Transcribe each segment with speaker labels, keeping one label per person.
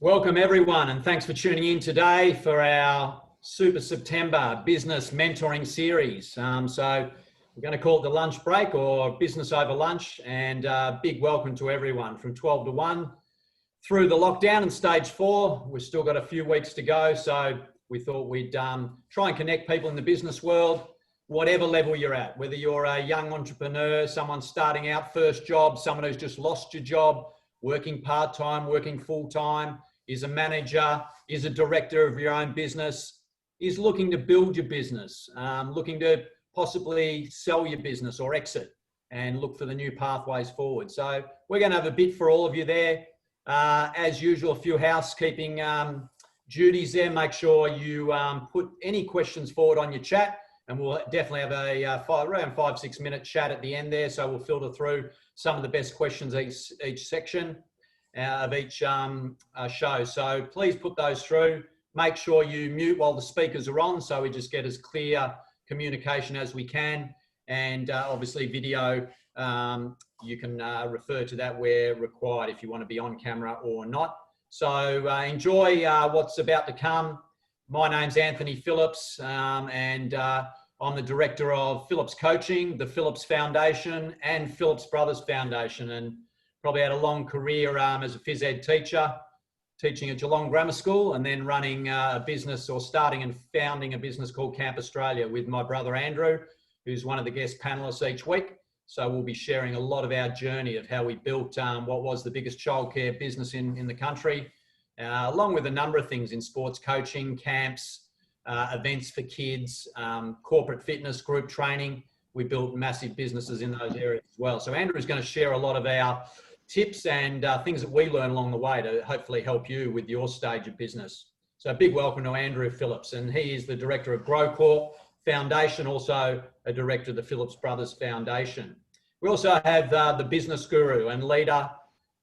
Speaker 1: Welcome everyone, and thanks for tuning in today for our Super September Business Mentoring Series. So we're going to call it the lunch break or business over lunch, and big welcome to everyone from 12 to 1 through the lockdown and stage 4. We've still got a few weeks to go, so we thought we'd try and connect people in the business world, whatever level you're at, whether you're a young entrepreneur, someone starting out, first job, someone who's just lost your job, working part-time, working full-time, is a manager, is a director of your own business, is looking to build your business, looking to possibly sell your business or exit and look for the new pathways forward. So we're going to have a bit for all of you there. As usual, a few housekeeping duties there. Make sure you put any questions forward on your chat, and we'll definitely have a around 5-6 minute chat at the end there. So we'll filter through some of the best questions each section of each show. So please put those through. Make sure you mute while the speakers are on, so we just get as clear communication as we can. And obviously video, you can refer to that where required if you want to be on camera or not. So enjoy what's about to come. My name's Anthony Phillips, and I'm the director of Phillips Coaching, the Phillips Foundation, and Phillips Brothers Foundation, and probably had a long career as a phys ed teacher, teaching at Geelong Grammar School, and then running a business or starting and founding a business called Camp Australia with my brother Andrew, who's one of the guest panelists each week. So we'll be sharing a lot of our journey of how we built what was the biggest childcare business in the country, along with a number of things in sports coaching, camps, events for kids, corporate fitness, group training. We built massive businesses in those areas as well. So Andrew is going to share a lot of our tips and things that we learn along the way to hopefully help you with your stage of business. So a big welcome to Andrew Phillips, and he is the director of GrowCorp Foundation, also a director of the Phillips Brothers Foundation. We also have the business guru and leader,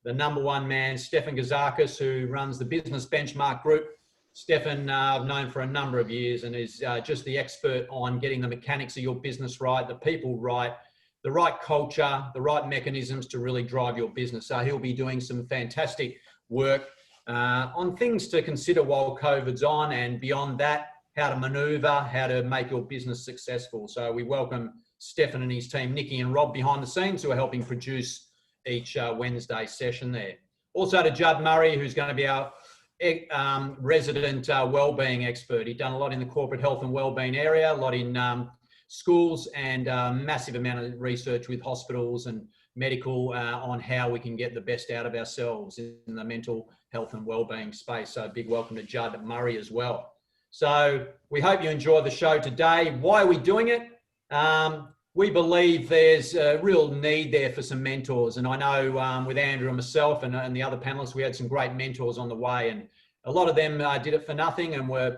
Speaker 1: the number one man, Stefan Gazakis, who runs the Business Benchmark Group. Stefan, I've known for a number of years, and is just the expert on getting the mechanics of your business right, the people right, the right culture, the right mechanisms to really drive your business. So he'll be doing some fantastic work on things to consider while COVID's on, and beyond that, how to maneuver, how to make your business successful. So we welcome Stefan and his team, Nikki and Rob behind the scenes, who are helping produce each Wednesday session there. Also to Judd Murray, who's going to be our resident wellbeing expert. He's done a lot in the corporate health and wellbeing area, a lot in schools, and massive amount of research with hospitals and medical on how we can get the best out of ourselves in the mental health and wellbeing space. So a big welcome to Judd Murray as well. So we hope you enjoy the show today. Why are we doing it? We believe there's a real need there for some mentors. And I know with Andrew and myself and the other panelists, we had some great mentors on the way, and a lot of them did it for nothing and were,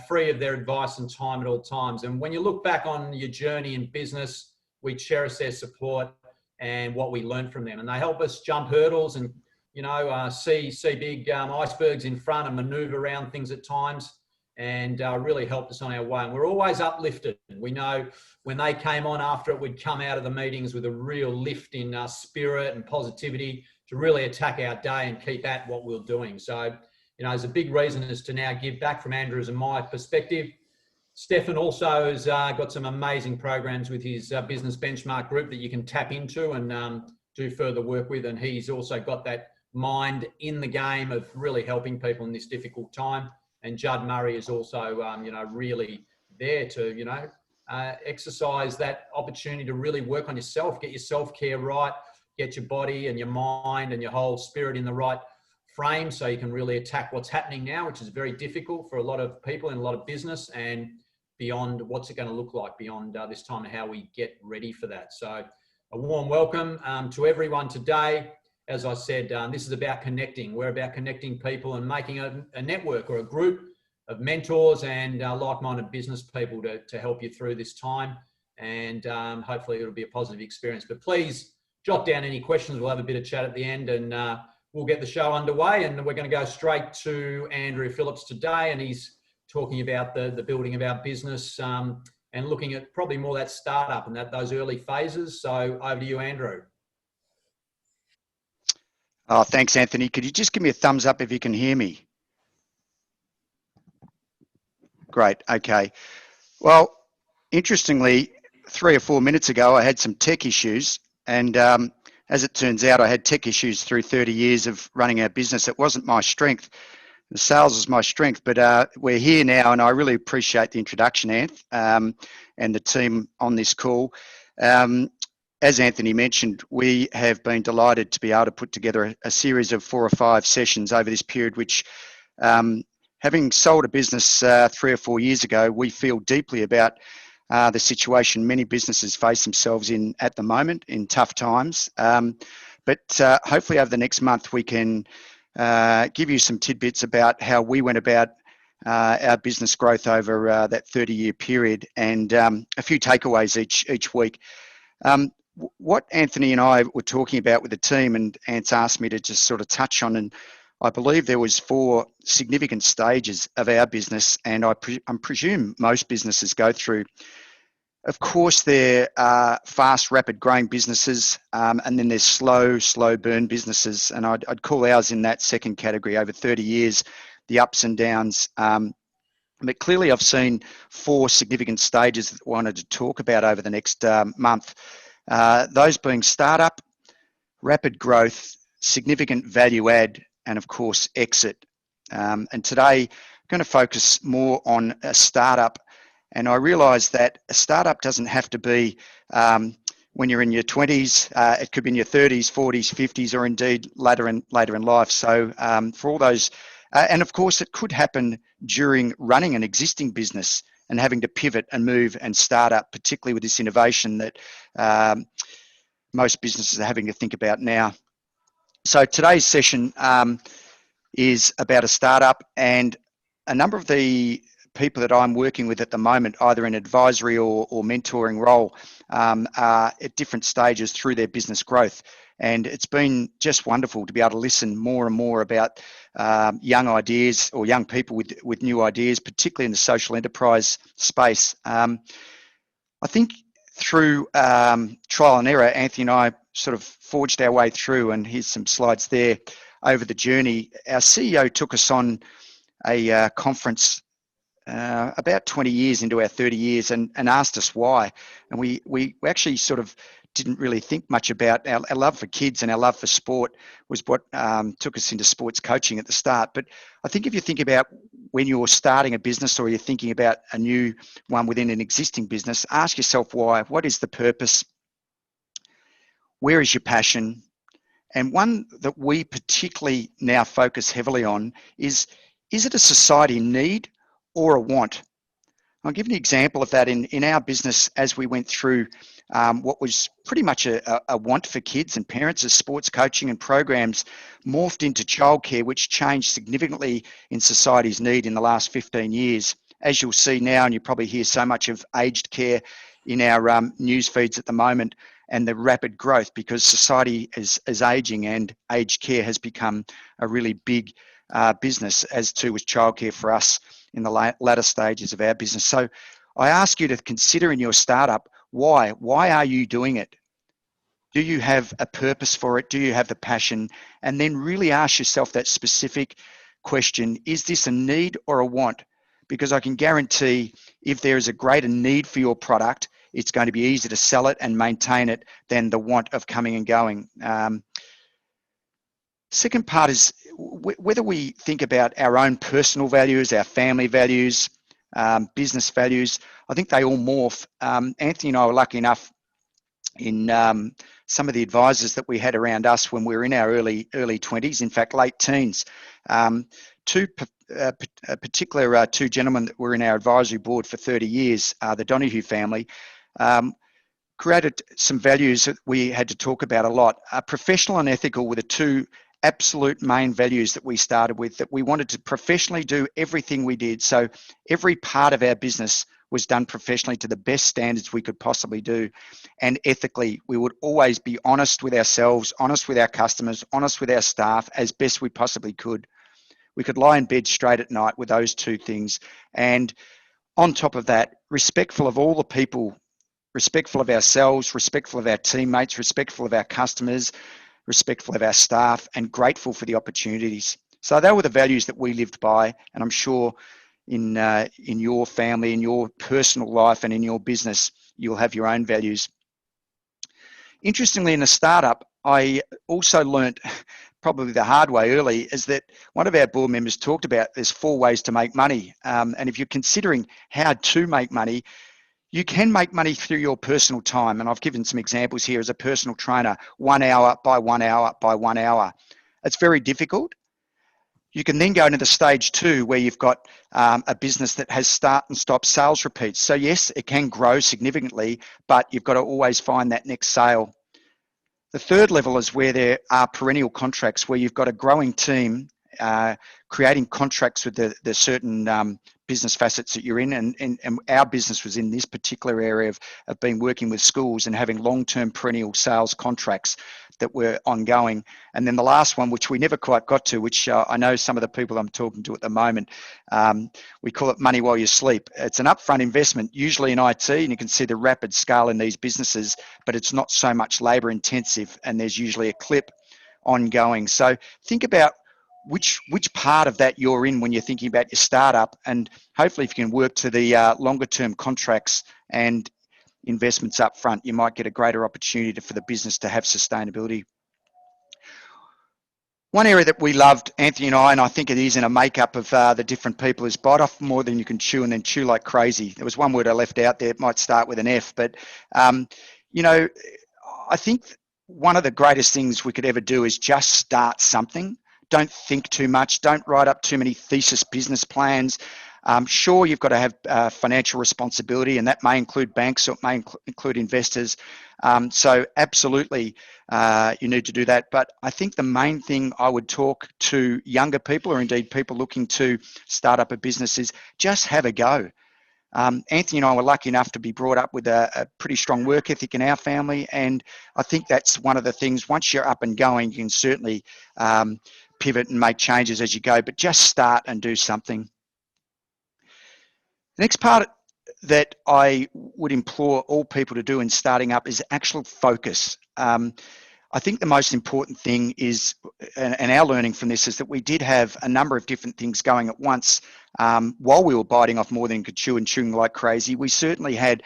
Speaker 1: free of their advice and time at all times. And when you look back on your journey in business, we cherish their support and what we learned from them. And they help us jump hurdles and, see big icebergs in front and maneuver around things at times, and really helped us on our way. And we're always uplifted. We know when they came on after it, we'd come out of the meetings with a real lift in spirit and positivity to really attack our day and keep at what we're doing. So, there's a big reason is to now give back from Andrew's and my perspective. Stefan also has got some amazing programs with his Business Benchmark Group that you can tap into and do further work with. And he's also got that mind in the game of really helping people in this difficult time. And Judd Murray is also, really there to, exercise that opportunity to really work on yourself, get your self-care right, get your body and your mind and your whole spirit in the right frame so you can really attack what's happening now, which is very difficult for a lot of people in a lot of business, and beyond what's it going to look like beyond this time and how we get ready for that. So a warm welcome to everyone today. As I said, this is about connecting. We're about connecting people and making a network or a group of mentors and like-minded business people to help you through this time. And hopefully it'll be a positive experience. But please jot down any questions. We'll have a bit of chat at the end, and we'll get the show underway. And we're going to go straight to Andrew Phillips today. And he's talking about the building of our business and looking at probably more that startup and those early phases. So over to you, Andrew.
Speaker 2: Oh, thanks, Anthony. Could you just give me a thumbs up if you can hear me? Great. Okay. Well, interestingly, 3 or 4 minutes ago, I had some tech issues. And as it turns out, I had tech issues through 30 years of running our business. It wasn't my strength. The sales is my strength, but we're here now, and I really appreciate the introduction, Anth, and the team on this call. As Anthony mentioned, we have been delighted to be able to put together a series of 4 or 5 sessions over this period, which, having sold a business 3 or 4 years ago, we feel deeply about the situation many businesses face themselves in at the moment in tough times. But hopefully over the next month, we can give you some tidbits about how we went about our business growth over that 30-year period, and a few takeaways each week. What Anthony and I were talking about with the team, and Ant's asked me to just sort of touch on, and I believe there was 4 significant stages of our business, and I presume most businesses go through. Of course, there are fast, rapid growing businesses, and then there's slow burn businesses, and I'd call ours in that second category. Over 30 years, the ups and downs. But clearly, I've seen 4 significant stages that I wanted to talk about over the next month. Those being startup, rapid growth, significant value add, and of course, exit. And today, I'm going to focus more on a startup. And I realise that a startup doesn't have to be when you're in your 20s. It could be in your 30s, 40s, 50s, or indeed later in life. So for all those, and of course, it could happen during running an existing business and having to pivot and move and start up, particularly with this innovation that most businesses are having to think about now. So today's session is about a startup, and a number of the people that I'm working with at the moment, either in advisory or mentoring role, are at different stages through their business growth. And it's been just wonderful to be able to listen more and more about young ideas or young people with new ideas, particularly in the social enterprise space. I think through trial and error, Anthony and I sort of forged our way through, and here's some slides there over the journey. Our CEO took us on a conference about 20 years into our 30 years and asked us why. And we actually sort of didn't really think much about our love for kids, and our love for sport was what took us into sports coaching at the start. But I think if you think about when you're starting a business or you're thinking about a new one within an existing business, ask yourself why. What is the purpose? Where is your passion? And one that we particularly now focus heavily on is it a society need or a want? I'll give you an example of that in our business as we went through what was pretty much a want for kids and parents as sports coaching and programs morphed into childcare, which changed significantly in society's need in the last 15 years. As you'll see now, and you probably hear so much of aged care in our news feeds at the moment, and the rapid growth because society is aging, and aged care has become a really big business, as too was childcare for us in the latter stages of our business. So I ask you to consider in your startup, why? Why are you doing it? Do you have a purpose for it? Do you have the passion? And then really ask yourself that specific question, is this a need or a want? Because I can guarantee if there is a greater need for your product, it's going to be easier to sell it and maintain it than the want of coming and going. Second part is whether we think about our own personal values, our family values, business values. I think they all morph. Anthony and I were lucky enough in some of the advisors that we had around us when we were in our early 20s, in fact, late teens. Two gentlemen that were in our advisory board for 30 years, the Donahue family, created some values that we had to talk about a lot. Professional and ethical were the 2 absolute main values that we started with, that we wanted to professionally do everything we did. So every part of our business was done professionally to the best standards we could possibly do. And ethically, we would always be honest with ourselves, honest with our customers, honest with our staff as best we possibly could. We could lie in bed straight at night with those 2 things. And on top of that, respectful of all the people, respectful of ourselves, respectful of our teammates, respectful of our customers, respectful of our staff, and grateful for the opportunities. So they were the values that we lived by, and I'm sure in your family, in your personal life, and in your business, you'll have your own values. Interestingly, in a startup, I also learnt probably the hard way early is that one of our board members talked about there's 4 ways to make money. And if you're considering how to make money, you can make money through your personal time. And I've given some examples here as a personal trainer, 1 hour by 1 hour by 1 hour. It's very difficult. You can then go into the stage 2 where you've got a business that has start and stop sales repeats. So yes, it can grow significantly, but you've got to always find that next sale. The third level is where there are perennial contracts, where you've got a growing team creating contracts with the certain business facets that you're in. And our business was in this particular area of being working with schools and having long-term perennial sales contracts that were ongoing. And then the last one, which we never quite got to, which I know some of the people I'm talking to at the moment, we call it money while you sleep. It's an upfront investment, usually in IT, and you can see the rapid scale in these businesses, but it's not so much labor intensive, and there's usually a clip ongoing. So think about which part of that you're in when you're thinking about your startup, and hopefully if you can work to the longer term contracts and investments up front, you might get a greater opportunity for the business to have sustainability. One area that we loved, Anthony and I think it is in a makeup of the different people, is bite off more than you can chew and then chew like crazy. There was one word I left out there, it might start with an F, but you know, I think one of the greatest things we could ever do is just start something. Don't think too much. Don't write up too many thesis business plans. Sure, you've got to have financial responsibility, and that may include banks or it may include investors. So absolutely, you need to do that. But I think the main thing I would talk to younger people, or indeed people looking to start up a business, is just have a go. Anthony and I were lucky enough to be brought up with a pretty strong work ethic in our family, and I think that's one of the things. Once you're up and going, you can certainly pivot and make changes as you go, but just start and do something. The next part that I would implore all people to do in starting up is actual focus. I think the most important thing is, and our learning from this is that we did have a number of different things going at once while we were biting off more than you could chew and chewing like crazy. We certainly had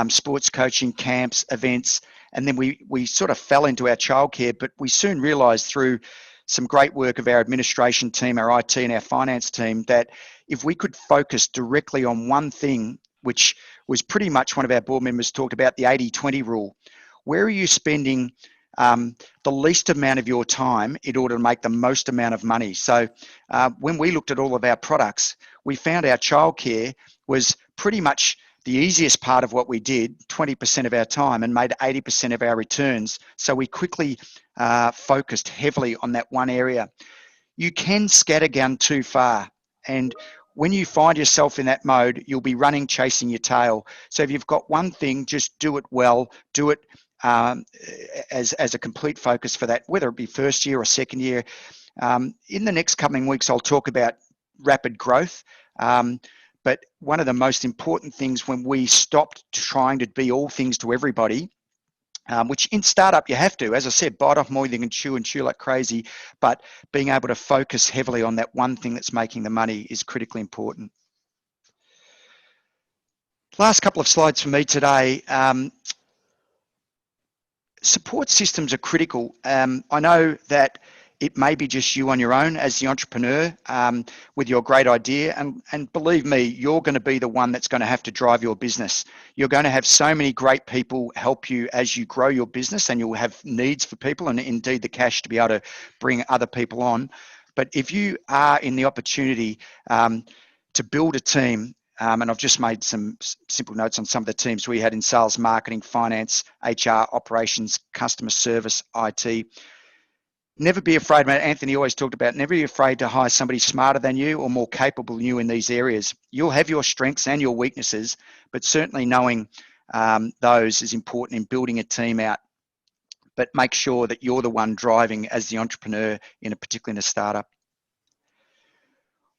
Speaker 2: sports coaching, camps, events, and then we sort of fell into our childcare, but we soon realised through some great work of our administration team, our IT and our finance team, that if we could focus directly on one thing, which was pretty much one of our board members talked about, the 80-20 rule. Where are you spending the least amount of your time in order to make the most amount of money? So when we looked at all of our products, we found our childcare was pretty much the easiest part of what we did, 20% of our time, and made 80% of our returns. So we quickly focused heavily on that one area. You can scattergun too far, and when you find yourself in that mode, you'll be running, chasing your tail. So if you've got one thing, just do it well, do it as a complete focus for that, whether it be first year or second year. In the next coming weeks, I'll talk about rapid growth. But one of the most important things when we stopped trying to be all things to everybody, which in startup you have to, as I said, bite off more than you can chew and chew like crazy, but being able to focus heavily on that one thing that's making the money is critically important. Last couple of slides for me today. Support systems are critical. I know that it may be just you on your own as the entrepreneur with your great idea. And believe me, you're going to be the one that's going to have to drive your business. You're going to have so many great people help you as you grow your business, and you'll have needs for people and indeed the cash to be able to bring other people on. But if you are in the opportunity to build a team, and I've just made some simple notes on some of the teams we had in sales, marketing, finance, HR, operations, customer service, IT. Never be afraid, mate. Anthony always talked about never be afraid to hire somebody smarter than you or more capable than you in these areas. You'll have your strengths and your weaknesses, but certainly knowing those is important in building a team out. But make sure that you're the one driving as the entrepreneur particularly in a startup.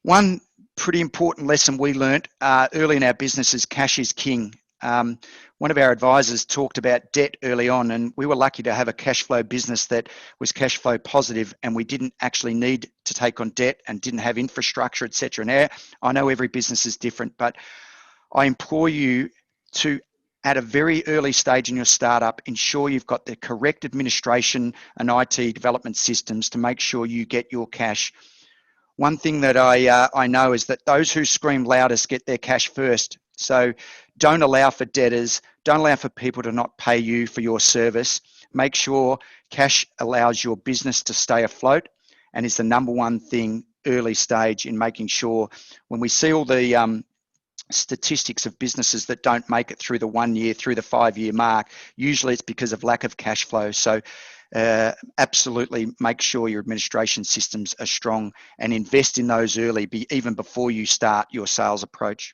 Speaker 2: One pretty important lesson we learned early in our business is cash is king. One of our advisors talked about debt early on, and we were lucky to have a cash flow business that was cash flow positive, and we didn't actually need to take on debt and didn't have infrastructure, etc. Now, I know every business is different, but I implore you to, at a very early stage in your startup, ensure you've got the correct administration and IT development systems to make sure you get your cash. One thing that I know is that those who scream loudest get their cash first. So don't allow for debtors, don't allow for people to not pay you for your service. Make sure cash allows your business to stay afloat and is the number one thing early stage in making sure. When we see all the statistics of businesses that don't make it through the 1 year, through the 5 year mark, usually it's because of lack of cash flow. So absolutely make sure your administration systems are strong and invest in those early, even before you start your sales approach.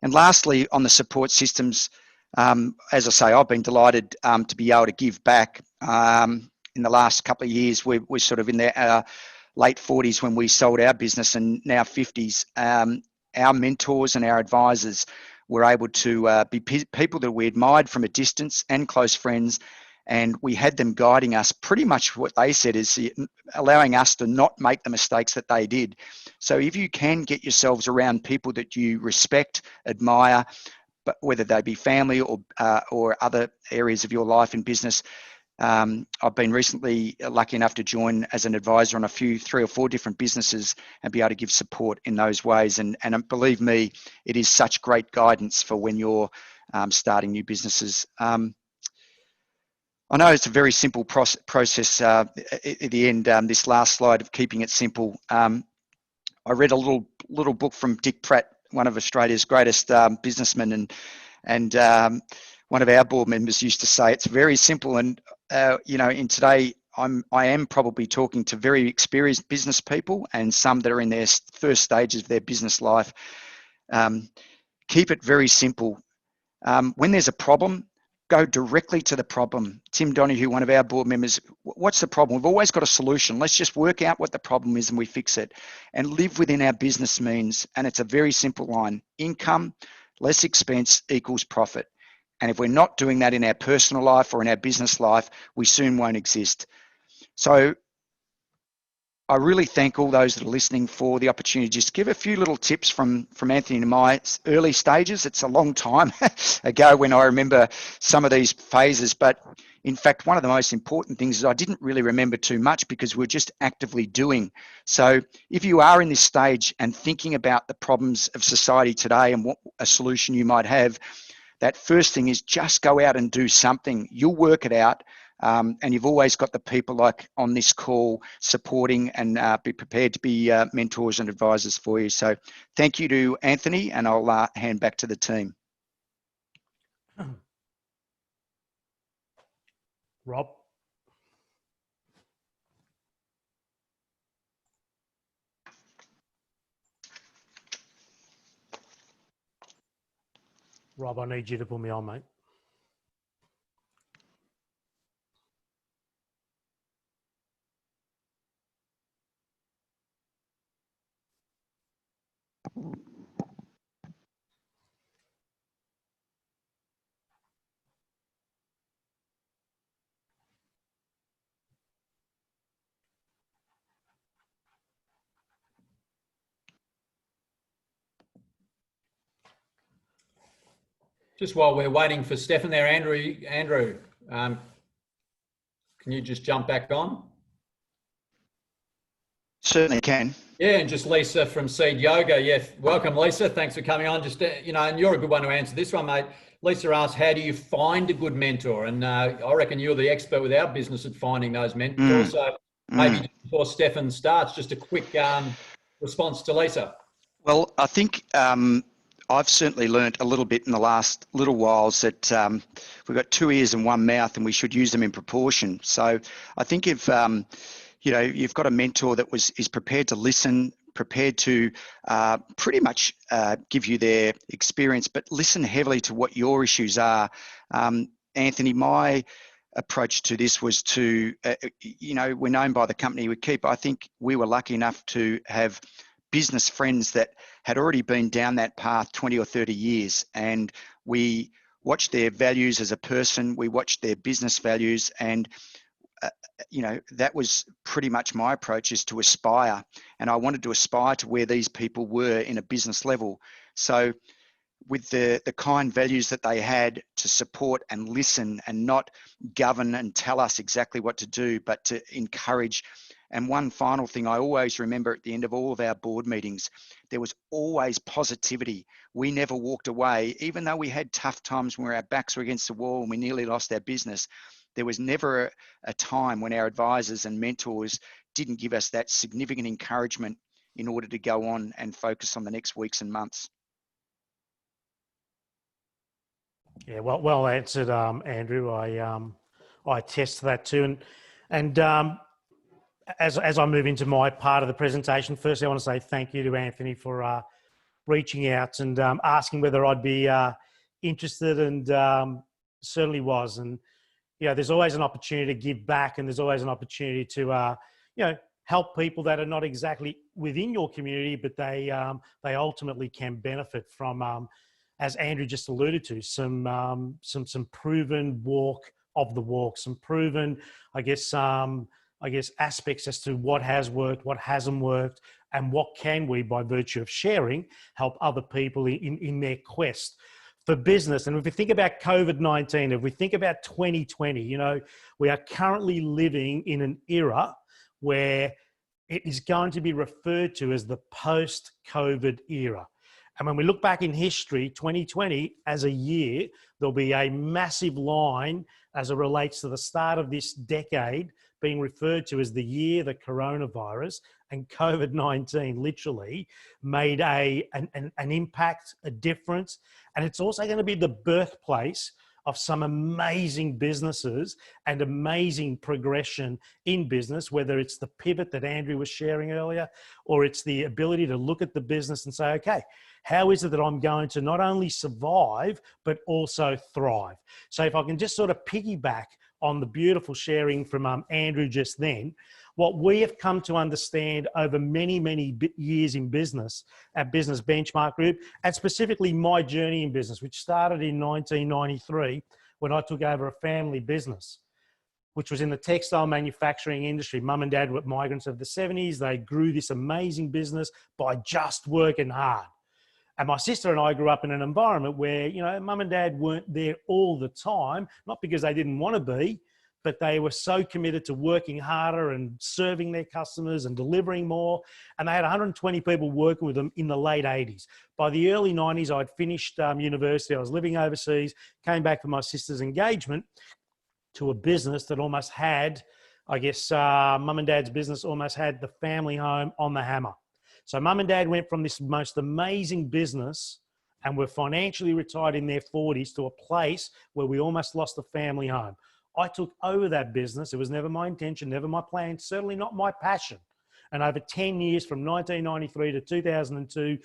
Speaker 2: And lastly, on the support systems, as I say, I've been delighted to be able to give back. In the last couple of years, we're sort of in the late 40s when we sold our business, and now 50s. Our mentors and our advisors were able to be people that we admired from a distance and close friends, and we had them guiding us. Pretty much what they said is allowing us to not make the mistakes that they did. So if you can get yourselves around people that you respect, admire, but whether they be family or other areas of your life in business. I've been recently lucky enough to join as an advisor on 3 or 4 different businesses and be able to give support in those ways. And believe me, it is such great guidance for when you're starting new businesses. I know it's a very simple process at the end, this last slide of keeping it simple. I read a little book from Dick Pratt, one of Australia's greatest businessmen, and one of our board members used to say it's very simple. And in today, I am probably talking to very experienced business people and some that are in their first stages of their business life. Keep it very simple. When there's a problem, go directly to the problem. Tim Donahue, one of our board members, what's the problem? We've always got a solution. Let's just work out what the problem is and we fix it. And live within our business means. And it's a very simple line. Income less expense equals profit. And if we're not doing that in our personal life or in our business life, we soon won't exist. So I really thank all those that are listening for the opportunity to just give a few little tips from Anthony and my early stages. It's a long time ago when I remember some of these phases, but in fact, one of the most important things is I didn't really remember too much because we're just actively doing. So if you are in this stage and thinking about the problems of society today and what a solution you might have, that first thing is just go out and do something. You'll work it out. And you've always got the people like on this call supporting and be prepared to be mentors and advisors for you. So thank you to Anthony, and I'll hand back to the team.
Speaker 3: Rob. Rob, I need you to put me on, mate.
Speaker 1: Just while we're waiting for Stefan there, Andrew, can you just jump back on?
Speaker 2: Certainly can.
Speaker 1: Yeah, and just Lisa from Seed Yoga. Yeah, welcome, Lisa. Thanks for coming on. Just, and you're a good one to answer this one, mate. Lisa asked, how do you find a good mentor? And I reckon you're the expert with our business at finding those mentors. So maybe before Stefan starts, just a quick response to Lisa.
Speaker 2: Well, I think I've certainly learnt a little bit in the last little whiles that we've got 2 ears and 1 mouth and we should use them in proportion. So I think if you've got a mentor that is prepared to listen, prepared to pretty much give you their experience, but listen heavily to what your issues are. Anthony, my approach to this was to, we're known by the company we keep. I think we were lucky enough to have business friends that had already been down that path 20 or 30 years. And We watched their values as a person. We watched their business values, and that was pretty much my approach, is to aspire. And I wanted to aspire to where these people were in a business level. So with the kind values that they had, to support and listen and not govern and tell us exactly what to do, but to encourage. And one final thing I always remember at the end of all of our board meetings, there was always positivity. We never walked away, even though we had tough times where our backs were against the wall and we nearly lost our business. There was never a time when our advisors and mentors didn't give us that significant encouragement in order to go on and focus on the next weeks and months.
Speaker 3: Yeah, well answered, Andrew. I attest to that too. And as I move into my part of the presentation, firstly, I want to say thank you to Anthony for reaching out and asking whether I'd be interested, and certainly was. And there's always an opportunity to give back, and there's always an opportunity to help people that are not exactly within your community, but they ultimately can benefit from, as Andrew just alluded to, some proven walk of the walk, some proven, I guess, aspects as to what has worked, what hasn't worked, and what can we, by virtue of sharing, help other people in their quest for business. And if we think about COVID-19, if we think about 2020, we are currently living in an era where it is going to be referred to as the post-COVID era. And when we look back in history, 2020 as a year, there'll be a massive line as it relates to the start of this decade being referred to as the year the coronavirus and COVID-19 literally made an impact, a difference. And it's also going to be the birthplace of some amazing businesses and amazing progression in business, whether it's the pivot that Andrew was sharing earlier, or it's the ability to look at the business and say, okay, how is it that I'm going to not only survive, but also thrive? So if I can just sort of piggyback on the beautiful sharing from Andrew just then, what we have come to understand over many, many years in business at Business Benchmark Group, and specifically my journey in business, which started in 1993 when I took over a family business, which was in the textile manufacturing industry. Mum and Dad were migrants of the 70s. They grew this amazing business by just working hard. And my sister and I grew up in an environment where, Mum and Dad weren't there all the time, not because they didn't want to be, but they were so committed to working harder and serving their customers and delivering more. And they had 120 people working with them in the late 80s. By the early 90s, I'd finished university. I was living overseas, came back for my sister's engagement to a business that almost had, I guess, Mum and Dad's business almost had the family home on the hammer. So Mum and Dad went from this most amazing business and were financially retired in their 40s to a place where we almost lost the family home. I took over that business. It was never my intention, never my plan, certainly not my passion. And over 10 years, from 1993 to 2002,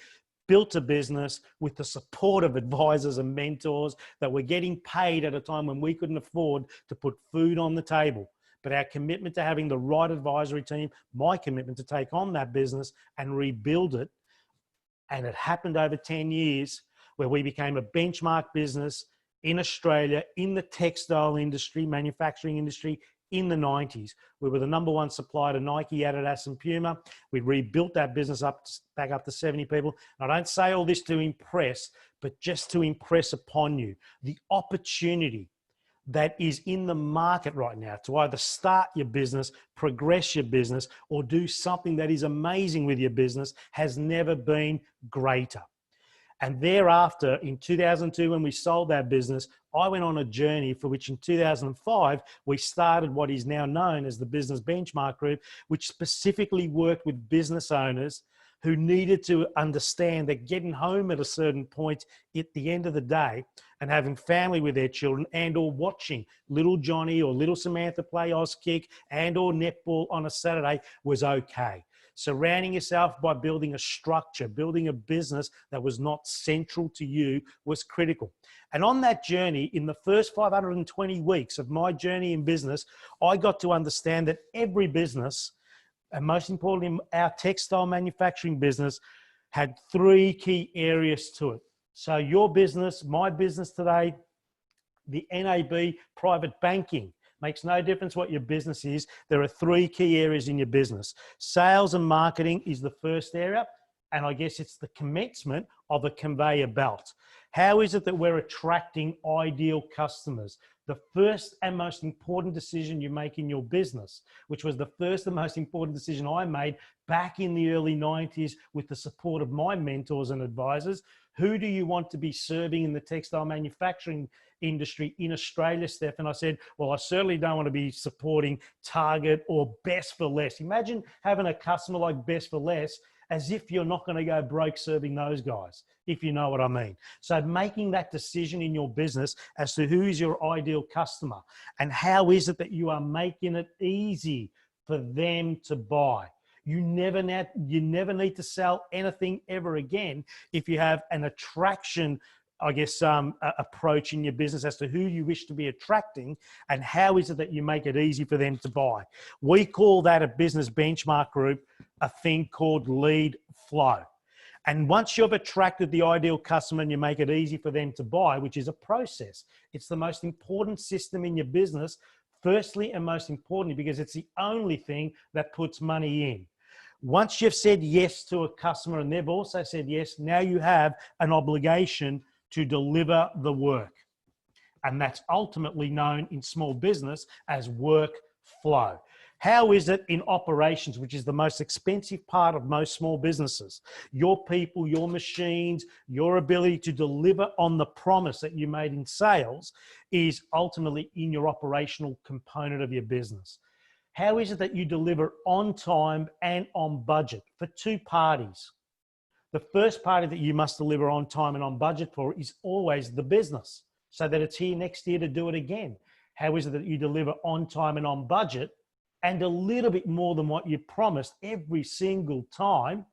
Speaker 3: built a business with the support of advisors and mentors that were getting paid at a time when we couldn't afford to put food on the table. But our commitment to having the right advisory team, my commitment to take on that business and rebuild it. And it happened over 10 years where we became a benchmark business in Australia, in the textile industry, manufacturing industry, in the 90s. We were the number one supplier to Nike, Adidas, and Puma. We rebuilt that business back up to 70 people. And I don't say all this to impress, but just to impress upon you the opportunity that is in the market right now to either start your business, progress your business, or do something that is amazing with your business has never been greater. And thereafter, in 2002, when we sold that business, I went on a journey for which in 2005, we started what is now known as the Business Benchmark Group, which specifically worked with business owners who needed to understand that getting home at a certain point at the end of the day and having family with their children and or watching little Johnny or little Samantha play Auskick and or netball on a Saturday was okay. Surrounding yourself by building a structure, building a business that was not central to you was critical. And on that journey, in the first 520 weeks of my journey in business, I got to understand that every business, and most importantly, our textile manufacturing business, had three key areas to it. So your business, my business today, the NAB private banking, makes no difference what your business is. There are 3 key areas in your business. Sales and marketing is the first area. And I guess it's the commencement of a conveyor belt. How is it that we're attracting ideal customers? The first and most important decision you make in your business, which was the first and most important decision I made back in the early 90s with the support of my mentors and advisors. Who do you want to be serving in the textile manufacturing industry in Australia, Steph? And I said, well, I certainly don't want to be supporting Target or Best for Less. Imagine having a customer like Best for Less, as if you're not going to go broke serving those guys, if you know what I mean. So making that decision in your business as to who is your ideal customer and how is it that you are making it easy for them to buy. You never need to sell anything ever again if you have an attraction, I guess, approach in your business as to who you wish to be attracting and how is it that you make it easy for them to buy. We call that at Business Benchmark Group a thing called lead flow. And once you've attracted the ideal customer and you make it easy for them to buy, which is a process, it's the most important system in your business, firstly and most importantly, because it's the only thing that puts money in. Once you've said yes to a customer and they've also said yes, now you have an obligation to deliver the work. And that's ultimately known in small business as workflow. How is it in operations, which is the most expensive part of most small businesses? Your people, your machines, your ability to deliver on the promise that you made in sales is ultimately in your operational component of your business. How is it that you deliver on time and on budget for 2 parties? The first party that you must deliver on time and on budget for is always the business, so that it's here next year to do it again. How is it that you deliver on time and on budget and a little bit more than what you promised every single time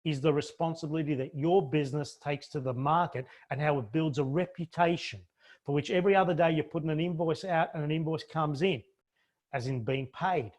Speaker 3: is the responsibility that your business takes to the market and how it builds a reputation for which every other day you're putting an invoice out and an invoice comes in, as in being paid.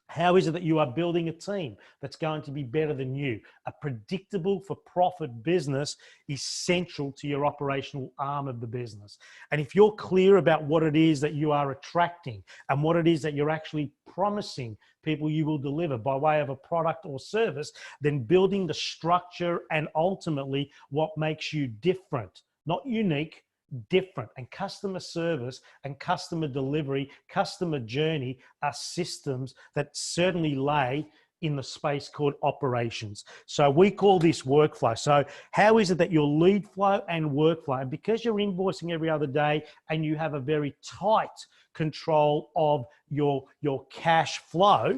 Speaker 3: How is it that you are building a team that's going to be better than you? A predictable for profit business is central to your operational arm of the business. And if you're clear about what it is that you are attracting and what it is that you're actually promising people you will deliver by way of a product or service, then building the structure and ultimately what makes you different, not unique, different. And customer service and customer delivery, customer journey are systems that certainly lay in the space called operations. So we call this workflow. So how is it that your lead flow and workflow, and because you're invoicing every other day and you have a very tight control of your cash flow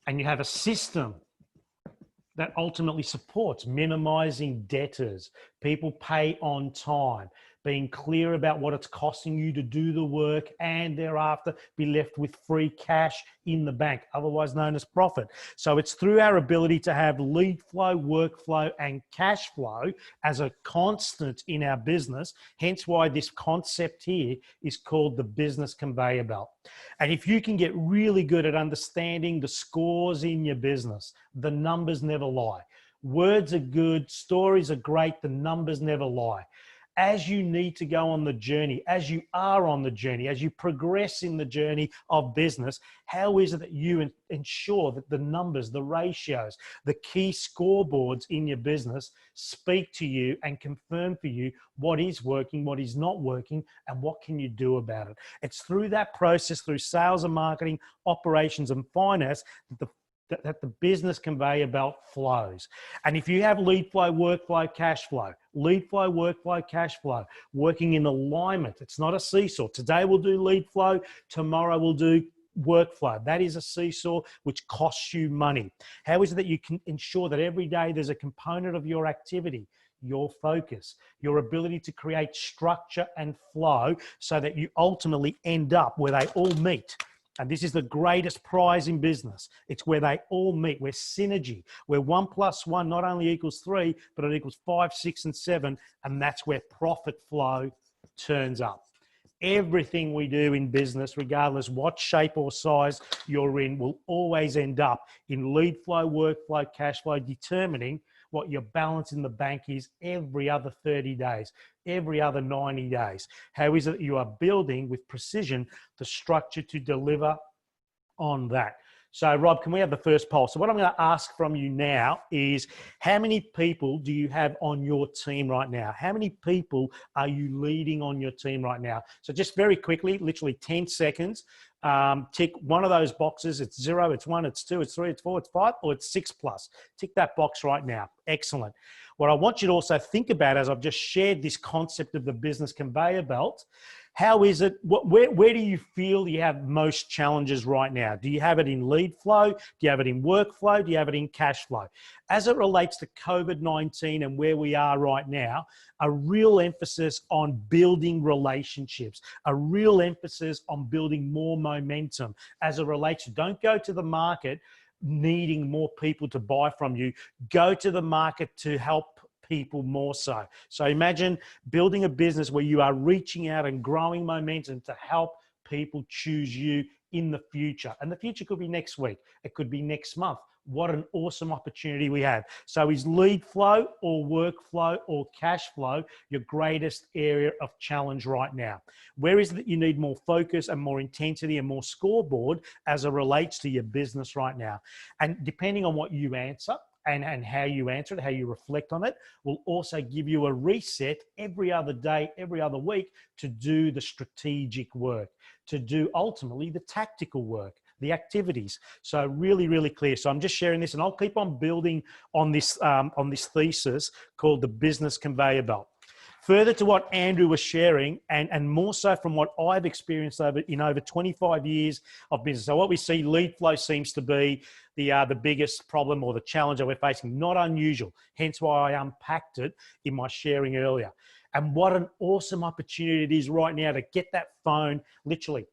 Speaker 3: and you have a system that ultimately supports minimizing debtors, people pay on time, being clear about what it's costing you to do the work and thereafter be left with free cash in the bank, otherwise known as profit. So it's through our ability to have lead flow, workflow, and cash flow as a constant in our business, hence why this concept here is called the business conveyor belt. And if you can get really good at understanding the scores in your business, the numbers never lie. Words are good, stories are great, the numbers never lie. As you need to go on the journey, as you are on the journey, as you progress in the journey of business, how is it that you ensure that the numbers, the ratios, the key scoreboards in your business speak to you and confirm for you what is working, what is not working, and what can you do about it? It's through that process, through sales and marketing, operations and finance, that the business conveyor belt flows. And if you have lead flow, workflow, cash flow, lead flow, workflow, cash flow, working in alignment, it's not a seesaw. Today we'll do lead flow, tomorrow we'll do workflow. That is a seesaw which costs you money. How is it that you can ensure that every day there's a component of your activity, your focus, your ability to create structure and flow so that you ultimately end up where they all meet? And this is the greatest prize in business. It's where they all meet, where synergy, where 1 + 1 not only equals 3, but it equals 5, 6, and 7. And that's where profit flow turns up. Everything we do in business, regardless what shape or size you're in, will always end up in lead flow, workflow, cash flow, determining what your balance in the bank is every other 30 days, every other 90 days? How is it that you are building with precision the structure to deliver on that? So, Rob, can we have the first poll? So what I'm going to ask from you now is, how many people do you have on your team right now? How many people are you leading on your team right now? So just very quickly, literally 10 seconds, tick one of those boxes. It's 0, it's 1, it's 2, it's 3, it's 4, it's 5, or it's 6+. Tick that box right now. Excellent. What I want you to also think about, as I've just shared this concept of the business conveyor belt, how is it, where do you feel you have most challenges right now? Do you have it in lead flow? Do you have it in workflow? Do you have it in cash flow? As it relates to COVID-19 and where we are right now, a real emphasis on building relationships, a real emphasis on building more momentum as it relates to, don't go to the market needing more people to buy from you. Go to the market to help people more so. So imagine building a business where you are reaching out and growing momentum to help people choose you in the future. And the future could be next week. It could be next month. What an awesome opportunity we have. So is lead flow or workflow or cash flow your greatest area of challenge right now? Where is it that you need more focus and more intensity and more scoreboard as it relates to your business right now? And depending on what you answer, and how you answer it, how you reflect on it, will also give you a reset every other day, every other week to do the strategic work, to do ultimately the tactical work, the activities. So really, really clear. So I'm just sharing this, and I'll keep on building on this thesis called the business conveyor belt. Further to what Andrew was sharing, and more so from what I've experienced over 25 years of business. So what we see, lead flow seems to be the biggest problem or the challenge that we're facing. Not unusual, hence why I unpacked it in my sharing earlier. And what an awesome opportunity it is right now to get that phone, literally,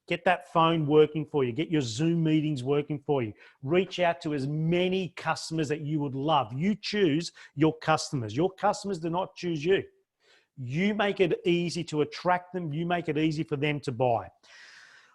Speaker 3: get that phone working for you. Get your Zoom meetings working for you. Reach out to as many customers that you would love. You choose your customers. Your customers do not choose you. You make it easy to attract them. You make it easy for them to buy.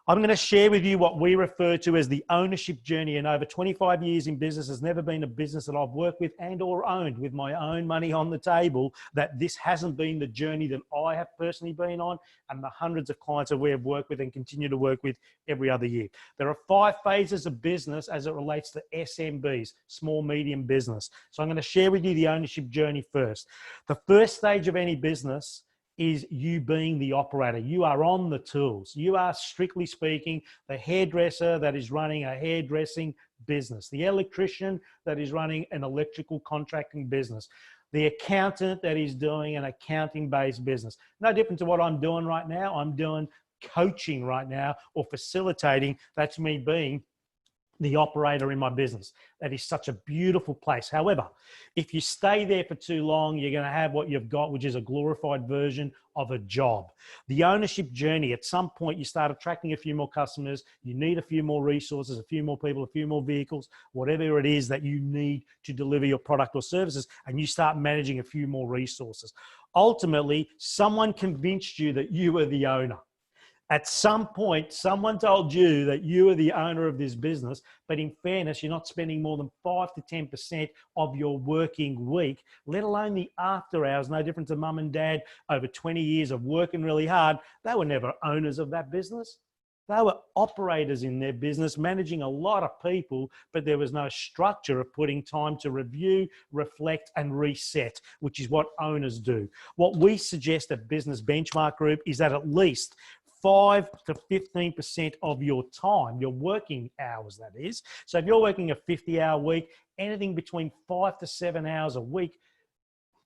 Speaker 3: I'm going to share with you what we refer to as the ownership journey. And over 25 years in business, there's never been a business that I've worked with and or owned with my own money on the table that this hasn't been the journey that I have personally been on, and the hundreds of clients that we have worked with and continue to work with every other year. There are 5 phases of business as it relates to SMBs, small, medium business. So I'm going to share with you the ownership journey first. The first stage of any business is you being the operator. You are on the tools. You are, strictly speaking, the hairdresser that is running a hairdressing business, the electrician that is running an electrical contracting business, the accountant that is doing an accounting-based business. No different to what I'm doing right now. I'm doing coaching right now, or facilitating. That's me being the operator in my business. That is such a beautiful place. However, if you stay there for too long, you're going to have what you've got, which is a glorified version of a job. The ownership journey, at some point you start attracting a few more customers, you need a few more resources, a few more people, a few more vehicles, whatever it is that you need to deliver your product or services, and you start managing a few more resources. Ultimately, someone convinced you that you were the owner. At some point, someone told you that you are the owner of this business, but in fairness, you're not spending more than 5 to 10% of your working week, let alone the after hours. No different to mum and dad over 20 years of working really hard. They were never owners of that business. They were operators in their business, managing a lot of people, but there was no structure of putting time to review, reflect, and reset, which is what owners do. What we suggest at Business Benchmark Group is that at least 5 to 15% of your time, your working hours, that is. So if you're working a 50-hour week, anything between 5 to 7 hours a week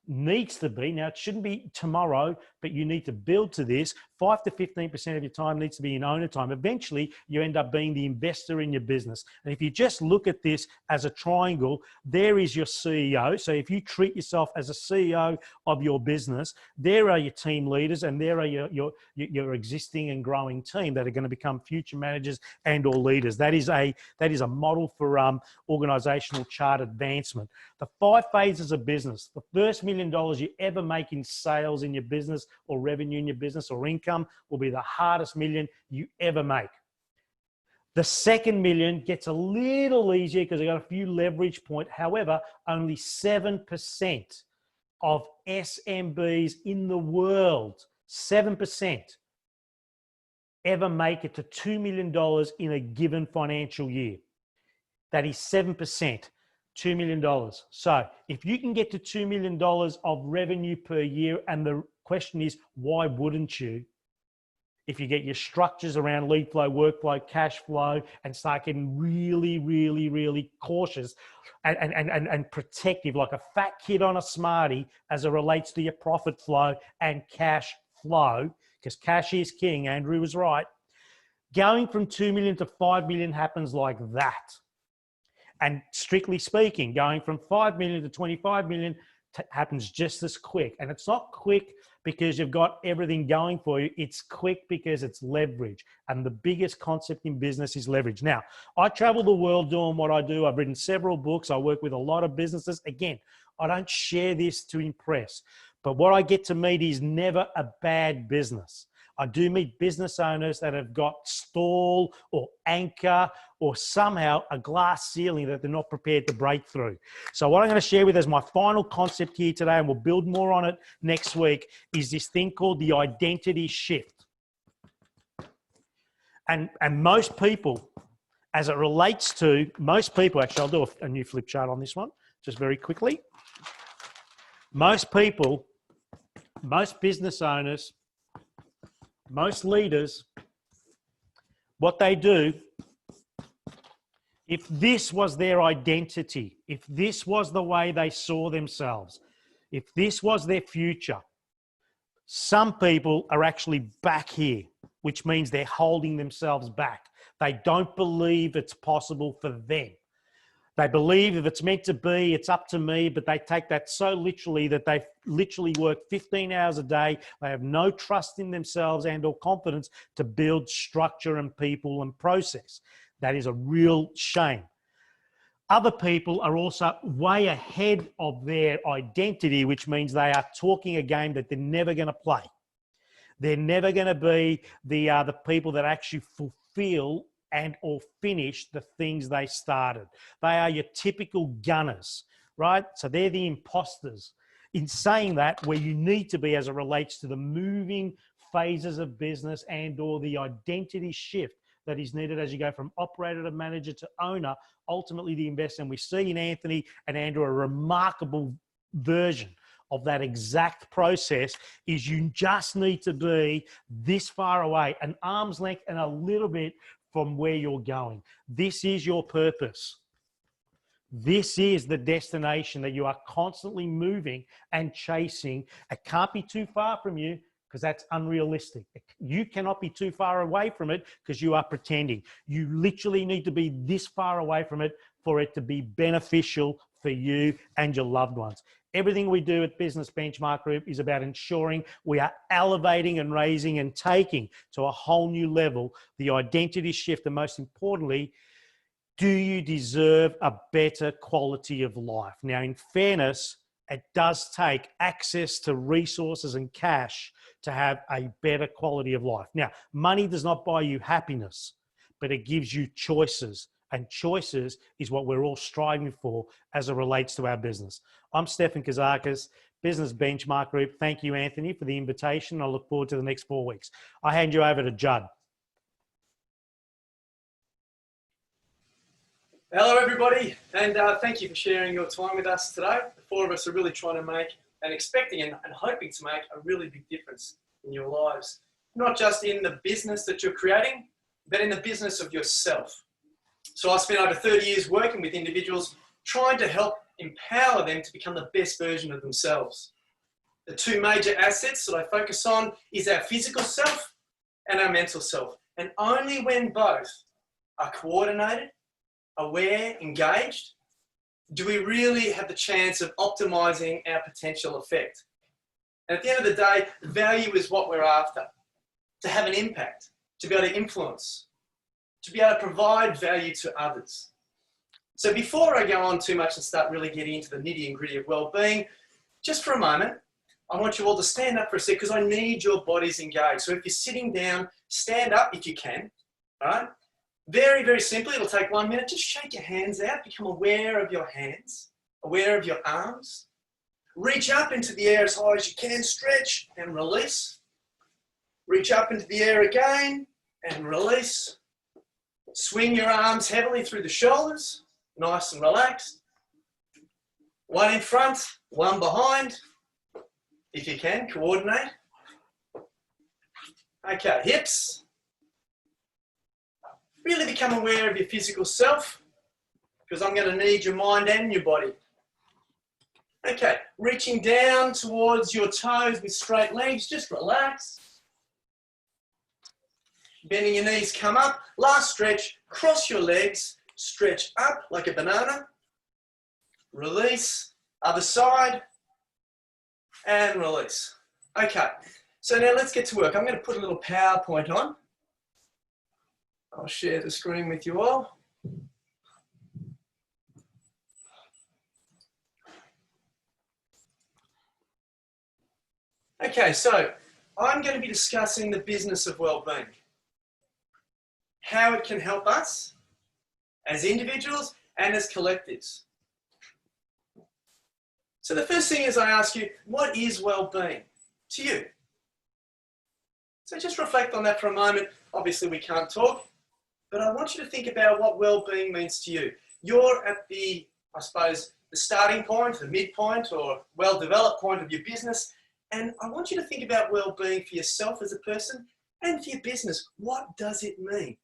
Speaker 3: needs to be, now it shouldn't be tomorrow, but you need to build to this, 5 to 15% of your time needs to be in owner time. Eventually, you end up being the investor in your business. And if you just look at this as a triangle, there is your CEO. So if you treat yourself as a CEO of your business, there are your team leaders, and there are your existing and growing team that are going to become future managers and or leaders. That is a model for organizational chart advancement. The 5 phases of business. The first $1 million you ever make in sales in your business, or revenue in your business, or income, will be the hardest $1 million you ever make. The second million gets a little easier because I got a few leverage points. However, only 7% of SMBs in the world, 7%, ever make it to $2 million in a given financial year. That is 7%, $2 million. So if you can get to $2 million of revenue per year, and the question is, why wouldn't you? If you get your structures around lead flow, workflow, cash flow, and start getting really, really, really cautious and protective, like a fat kid on a Smartie as it relates to your profit flow and cash flow, because cash is king. Andrew was right. Going from 2 million to 5 million happens like that. And strictly speaking, going from 5 million to 25 million happens just as quick. And it's not quick because you've got everything going for you. It's quick because it's leverage. And the biggest concept in business is leverage. Now, I travel the world doing what I do. I've written several books. I work with a lot of businesses. Again, I don't share this to impress, but what I get to meet is never a bad business. I do meet business owners that have got stall or anchor or somehow a glass ceiling that they're not prepared to break through. So what I'm going to share with you as my final concept here today, and we'll build more on it next week, is this thing called the identity shift. And most people, as it relates to most people, actually, I'll do a new flip chart on this one, just very quickly. Most people, most business owners, most leaders, what they do, if this was their identity, if this was the way they saw themselves, if this was their future, some people are actually back here, which means they're holding themselves back. They don't believe it's possible for them. They believe if it's meant to be, it's up to me, but they take that so literally that they literally work 15 hours a day. They have no trust in themselves and or confidence to build structure and people and process. That is a real shame. Other people are also way ahead of their identity, which means they are talking a game that they're never going to play. They're never going to be the people that actually fulfill and or finish the things they started. They are your typical gunners, right? So they're the imposters. In saying that, where you need to be as it relates to the moving phases of business and or the identity shift that is needed as you go from operator to manager to owner, ultimately the investor. And we see in Anthony and Andrew a remarkable version of that exact process. Is you just need to be this far away, an arm's length and a little bit from where you're going. This is your purpose. This is the destination that you are constantly moving and chasing. It can't be too far from you because that's unrealistic. You cannot be too far away from it because you are pretending. You literally need to be this far away from it for it to be beneficial for you and your loved ones. Everything we do at Business Benchmark Group is about ensuring we are elevating and raising and taking to a whole new level the identity shift, and most importantly, do you deserve a better quality of life? Now, in fairness, it does take access to resources and cash to have a better quality of life. Now, money does not buy you happiness, but it gives you choices. And choices is what we're all striving for as it relates to our business. I'm Stefan Kazakis, Business Benchmark Group. Thank you, Anthony, for the invitation. I look forward to the next 4 weeks. I hand you over to Judd.
Speaker 4: Hello, everybody, and thank you for sharing your time with us today. The four of us are really trying to make and expecting and hoping to make a really big difference in your lives, not just in the business that you're creating, but in the business of yourself. So I spent over 30 years working with individuals trying to help empower them to become the best version of themselves. The two major assets that I focus on is our physical self and our mental self. And only when both are coordinated, aware, engaged, do we really have the chance of optimizing our potential effect. And at the end of the day, value is what we're after. To have an impact, to be able to influence, to be able to provide value to others. So before I go on too much and start really getting into the nitty and gritty of well-being, just for a moment, I want you all to stand up for a sec because I need your bodies engaged. So if you're sitting down, stand up if you can, all right? Very, very simply, it'll take 1 minute. Just shake your hands out. Become aware of your hands, aware of your arms. Reach up into the air as high as you can. Stretch and release. Reach up into the air again and release. Swing your arms heavily through the shoulders. Nice and relaxed. One in front, one behind. If you can, coordinate. Okay, hips. Really become aware of your physical self, because I'm going to need your mind and your body. Okay, reaching down towards your toes with straight legs, just relax. Bending your knees, come up. Last stretch, cross your legs, stretch up like a banana. Release, other side, and release. Okay, so now let's get to work. I'm going to put a little PowerPoint on. I'll share the screen with you all. Okay, so I'm going to be discussing the business of well-being, how it can help us as individuals and as collectives. So the first thing is I ask you, what is well-being to you? So just reflect on that for a moment. Obviously we can't talk, but I want you to think about what well-being means to you. You're at the, I suppose, the starting point, the midpoint or well-developed point of your business. And I want you to think about well-being for yourself as a person and for your business. What does it mean?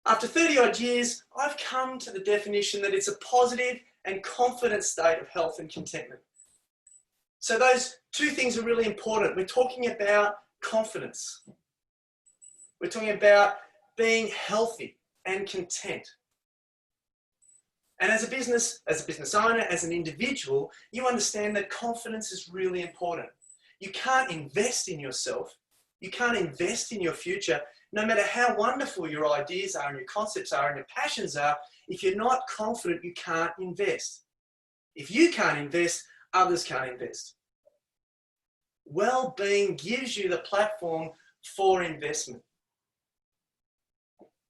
Speaker 4: After 30 odd years, I've come to the definition that it's a positive and confident state of health and contentment. So those two things are really important. We're talking about confidence. We're talking about being healthy and content. And as a business owner, as an individual, you understand that confidence is really important. You can't invest in yourself. You can't invest in your future, no matter how wonderful your ideas are and your concepts are and your passions are. If you're not confident, you can't invest. If you can't invest, others can't invest. Well-being gives you the platform for investment.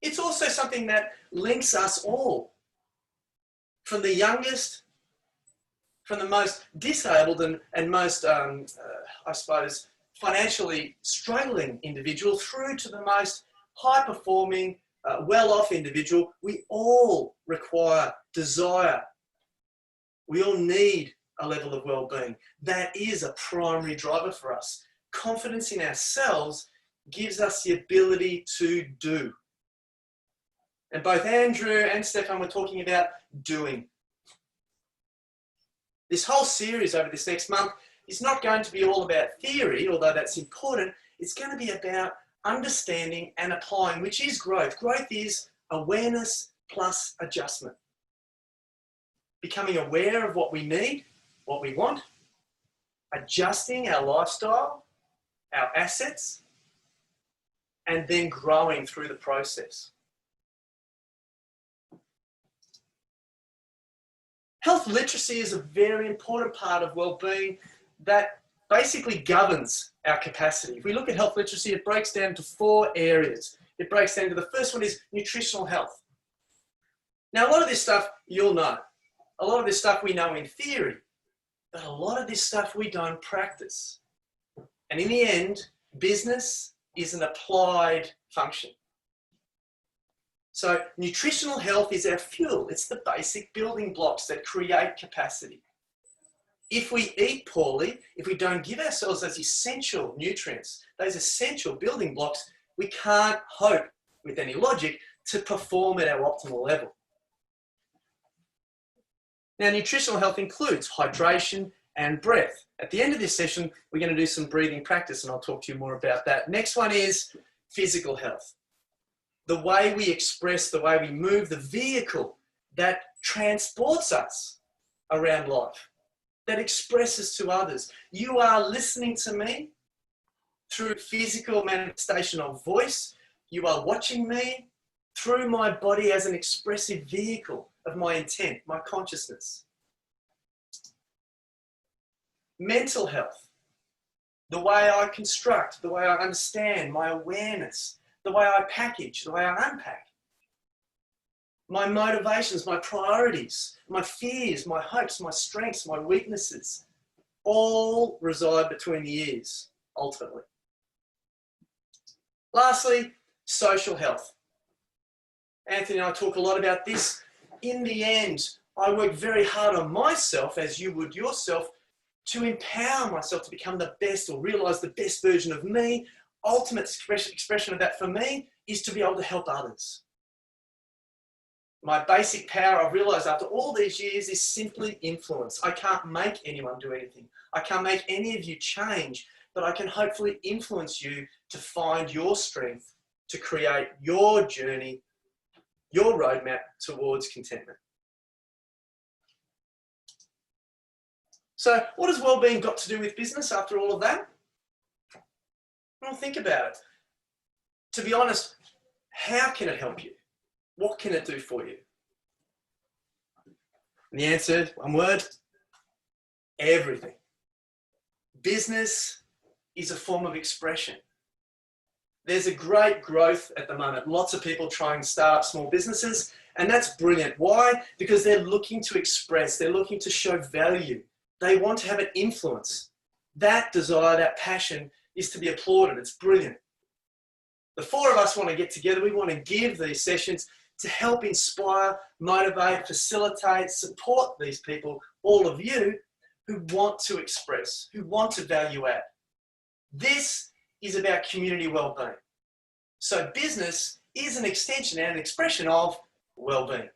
Speaker 4: It's also something that links us all. From the youngest, from the most disabled and most, I suppose, financially struggling individual through to the most high-performing, well-off individual, we all require, desire, we all need a level of well-being. That is a primary driver for us. Confidence in ourselves gives us the ability to do. And both Andrew and Stefan were talking about doing. This whole series over this next month is not going to be all about theory, although that's important. It's going to be about understanding and applying, which is growth. Growth is awareness plus adjustment. Becoming aware of what we need, what we want, adjusting our lifestyle, our assets, and then growing through the process. Health literacy is a very important part of well-being that basically governs our capacity. If we look at health literacy, it breaks down to 4 areas. It breaks down to the first one is nutritional health. Now, a lot of this stuff you'll know. A lot of this stuff we know in theory, but a lot of this stuff we don't practice. And in the end, business is an applied function. So nutritional health is our fuel. It's the basic building blocks that create capacity. If we eat poorly, if we don't give ourselves those essential nutrients, those essential building blocks, we can't hope with any logic to perform at our optimal level. Now, nutritional health includes hydration and breath. At the end of this session, we're going to do some breathing practice and I'll talk to you more about that. Next one is physical health. The way we express, the way we move, the vehicle that transports us around life, that expresses to others. You are listening to me through physical manifestation of voice. You are watching me through my body as an expressive vehicle of my intent, my consciousness. Mental health, the way I construct, the way I understand, my awareness, the way I package, the way I unpack. My motivations, my priorities, my fears, my hopes, my strengths, my weaknesses, all reside between the ears, ultimately. Lastly, social health. Anthony and I talk a lot about this. In the end, I work very hard on myself, as you would yourself, to empower myself to become the best or realize the best version of me. Ultimate expression of that for me is to be able to help others. My basic power, I've realized after all these years, is simply influence. I can't make anyone do anything. I can't make any of you change, but I can hopefully influence you to find your strength, to create your journey, your roadmap towards contentment. So what has wellbeing got to do with business after all of that? Well, think about it. To be honest, how can it help you? What can it do for you? And the answer, one word, everything. Business is a form of expression. There's a great growth at the moment. Lots of people trying to start up small businesses, and that's brilliant. Why? Because they're looking to express, they're looking to show value. They want to have an influence. That desire, that passion is to be applauded. It's brilliant. The four of us want to get together. We want to give these sessions to help inspire, motivate, facilitate, support these people, all of you who want to express, who want to value add. This is about community well-being. So business is an extension and an expression of well-being.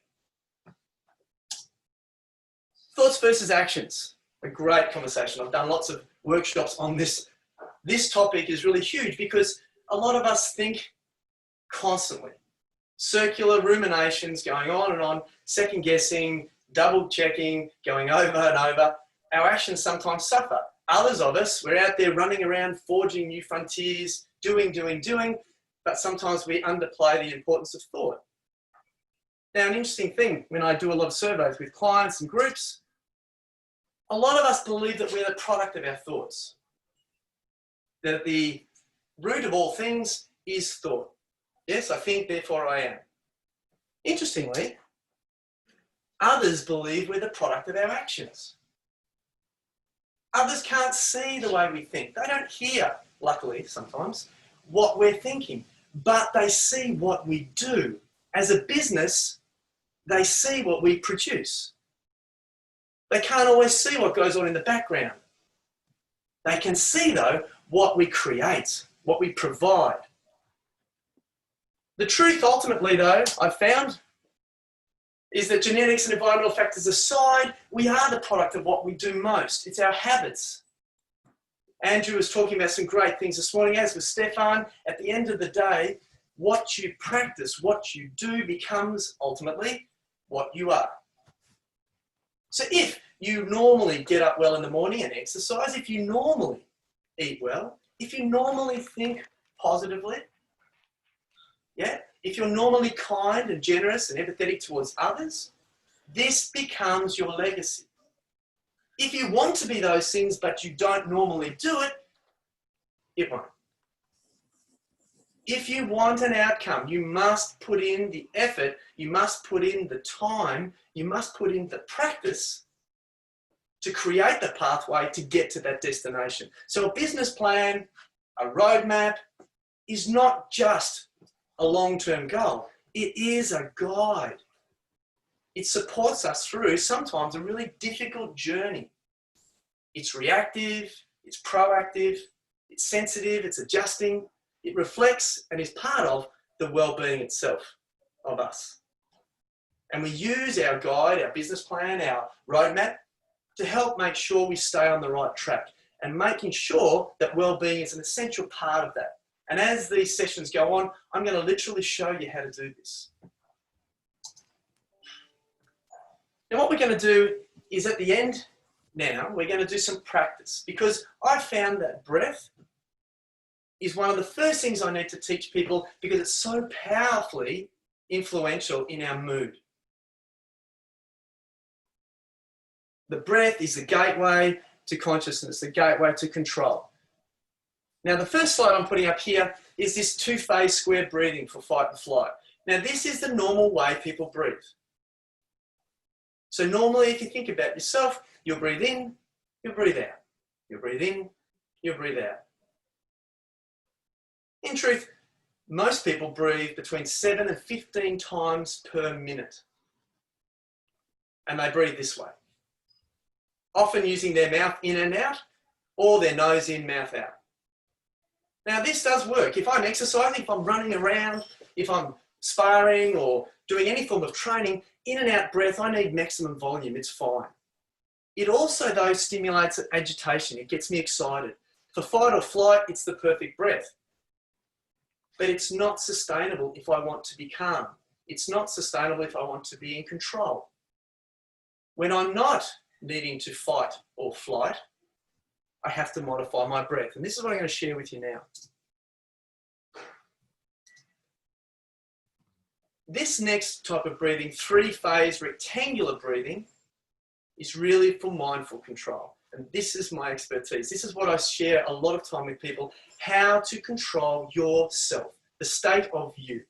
Speaker 4: Thoughts versus actions. A great conversation. I've done lots of workshops on this. This topic is really huge because a lot of us think constantly. Circular ruminations going on and on, second guessing, double checking, going over and over. Our actions sometimes suffer. Others of us, we're out there running around, forging new frontiers, doing, but sometimes we underplay the importance of thought. Now, an interesting thing, when I do a lot of surveys with clients and groups, a lot of us believe that we're the product of our thoughts. That the root of all things is thought. Yes, I think, therefore I am. Interestingly, others believe we're the product of our actions. Others can't see the way we think. They don't hear, luckily sometimes, what we're thinking, but they see what we do. As a business, they see what we produce. They can't always see what goes on in the background. They can see, though, what we create, what we provide. The truth, ultimately, though, I've found, is that genetics and environmental factors aside, we are the product of what we do most. It's our habits. Andrew was talking about some great things this morning, as was Stefan. At the end of the day, what you practice, what you do becomes, ultimately, what you are. So if you normally get up well in the morning and exercise, if you normally eat well, if you normally think positively, yeah, if you're normally kind and generous and empathetic towards others, this becomes your legacy. If you want to be those things but you don't normally do it, it won't. If you want an outcome, you must put in the effort, you must put in the time, you must put in the practice to create the pathway to get to that destination. So a business plan, a roadmap, is not just a long-term goal. It is a guide. It supports us through sometimes a really difficult journey. It's reactive, it's proactive, it's sensitive, it's adjusting. It reflects and is part of the well-being itself of us. And we use our guide, our business plan, our roadmap to help make sure we stay on the right track and making sure that well-being is an essential part of that. And as these sessions go on, I'm going to literally show you how to do this. Now, what we're going to do is at the end now, we're going to do some practice, because I found that breath is one of the first things I need to teach people because it's so powerfully influential in our mood. The breath is the gateway to consciousness, the gateway to control. Now, the first slide I'm putting up here is this two-phase square breathing for fight and flight. Now, this is the normal way people breathe. So normally, if you think about yourself, you'll breathe in, you'll breathe out. You'll breathe in, you'll breathe out. In truth, most people breathe between 7 and 15 times per minute. And they breathe this way, often using their mouth in and out or their nose in, mouth out. Now, this does work. If I'm exercising, if I'm running around, if I'm sparring or doing any form of training, in and out breath, I need maximum volume. It's fine. It also, though, stimulates agitation. It gets me excited. For fight or flight, it's the perfect breath. But it's not sustainable if I want to be calm. It's not sustainable if I want to be in control. When I'm not needing to fight or flight, I have to modify my breath. And this is what I'm going to share with you now. This next type of breathing, three-phase rectangular breathing, is really for mindful control. And this is my expertise. This is what I share a lot of time with people, how to control yourself, the state of you.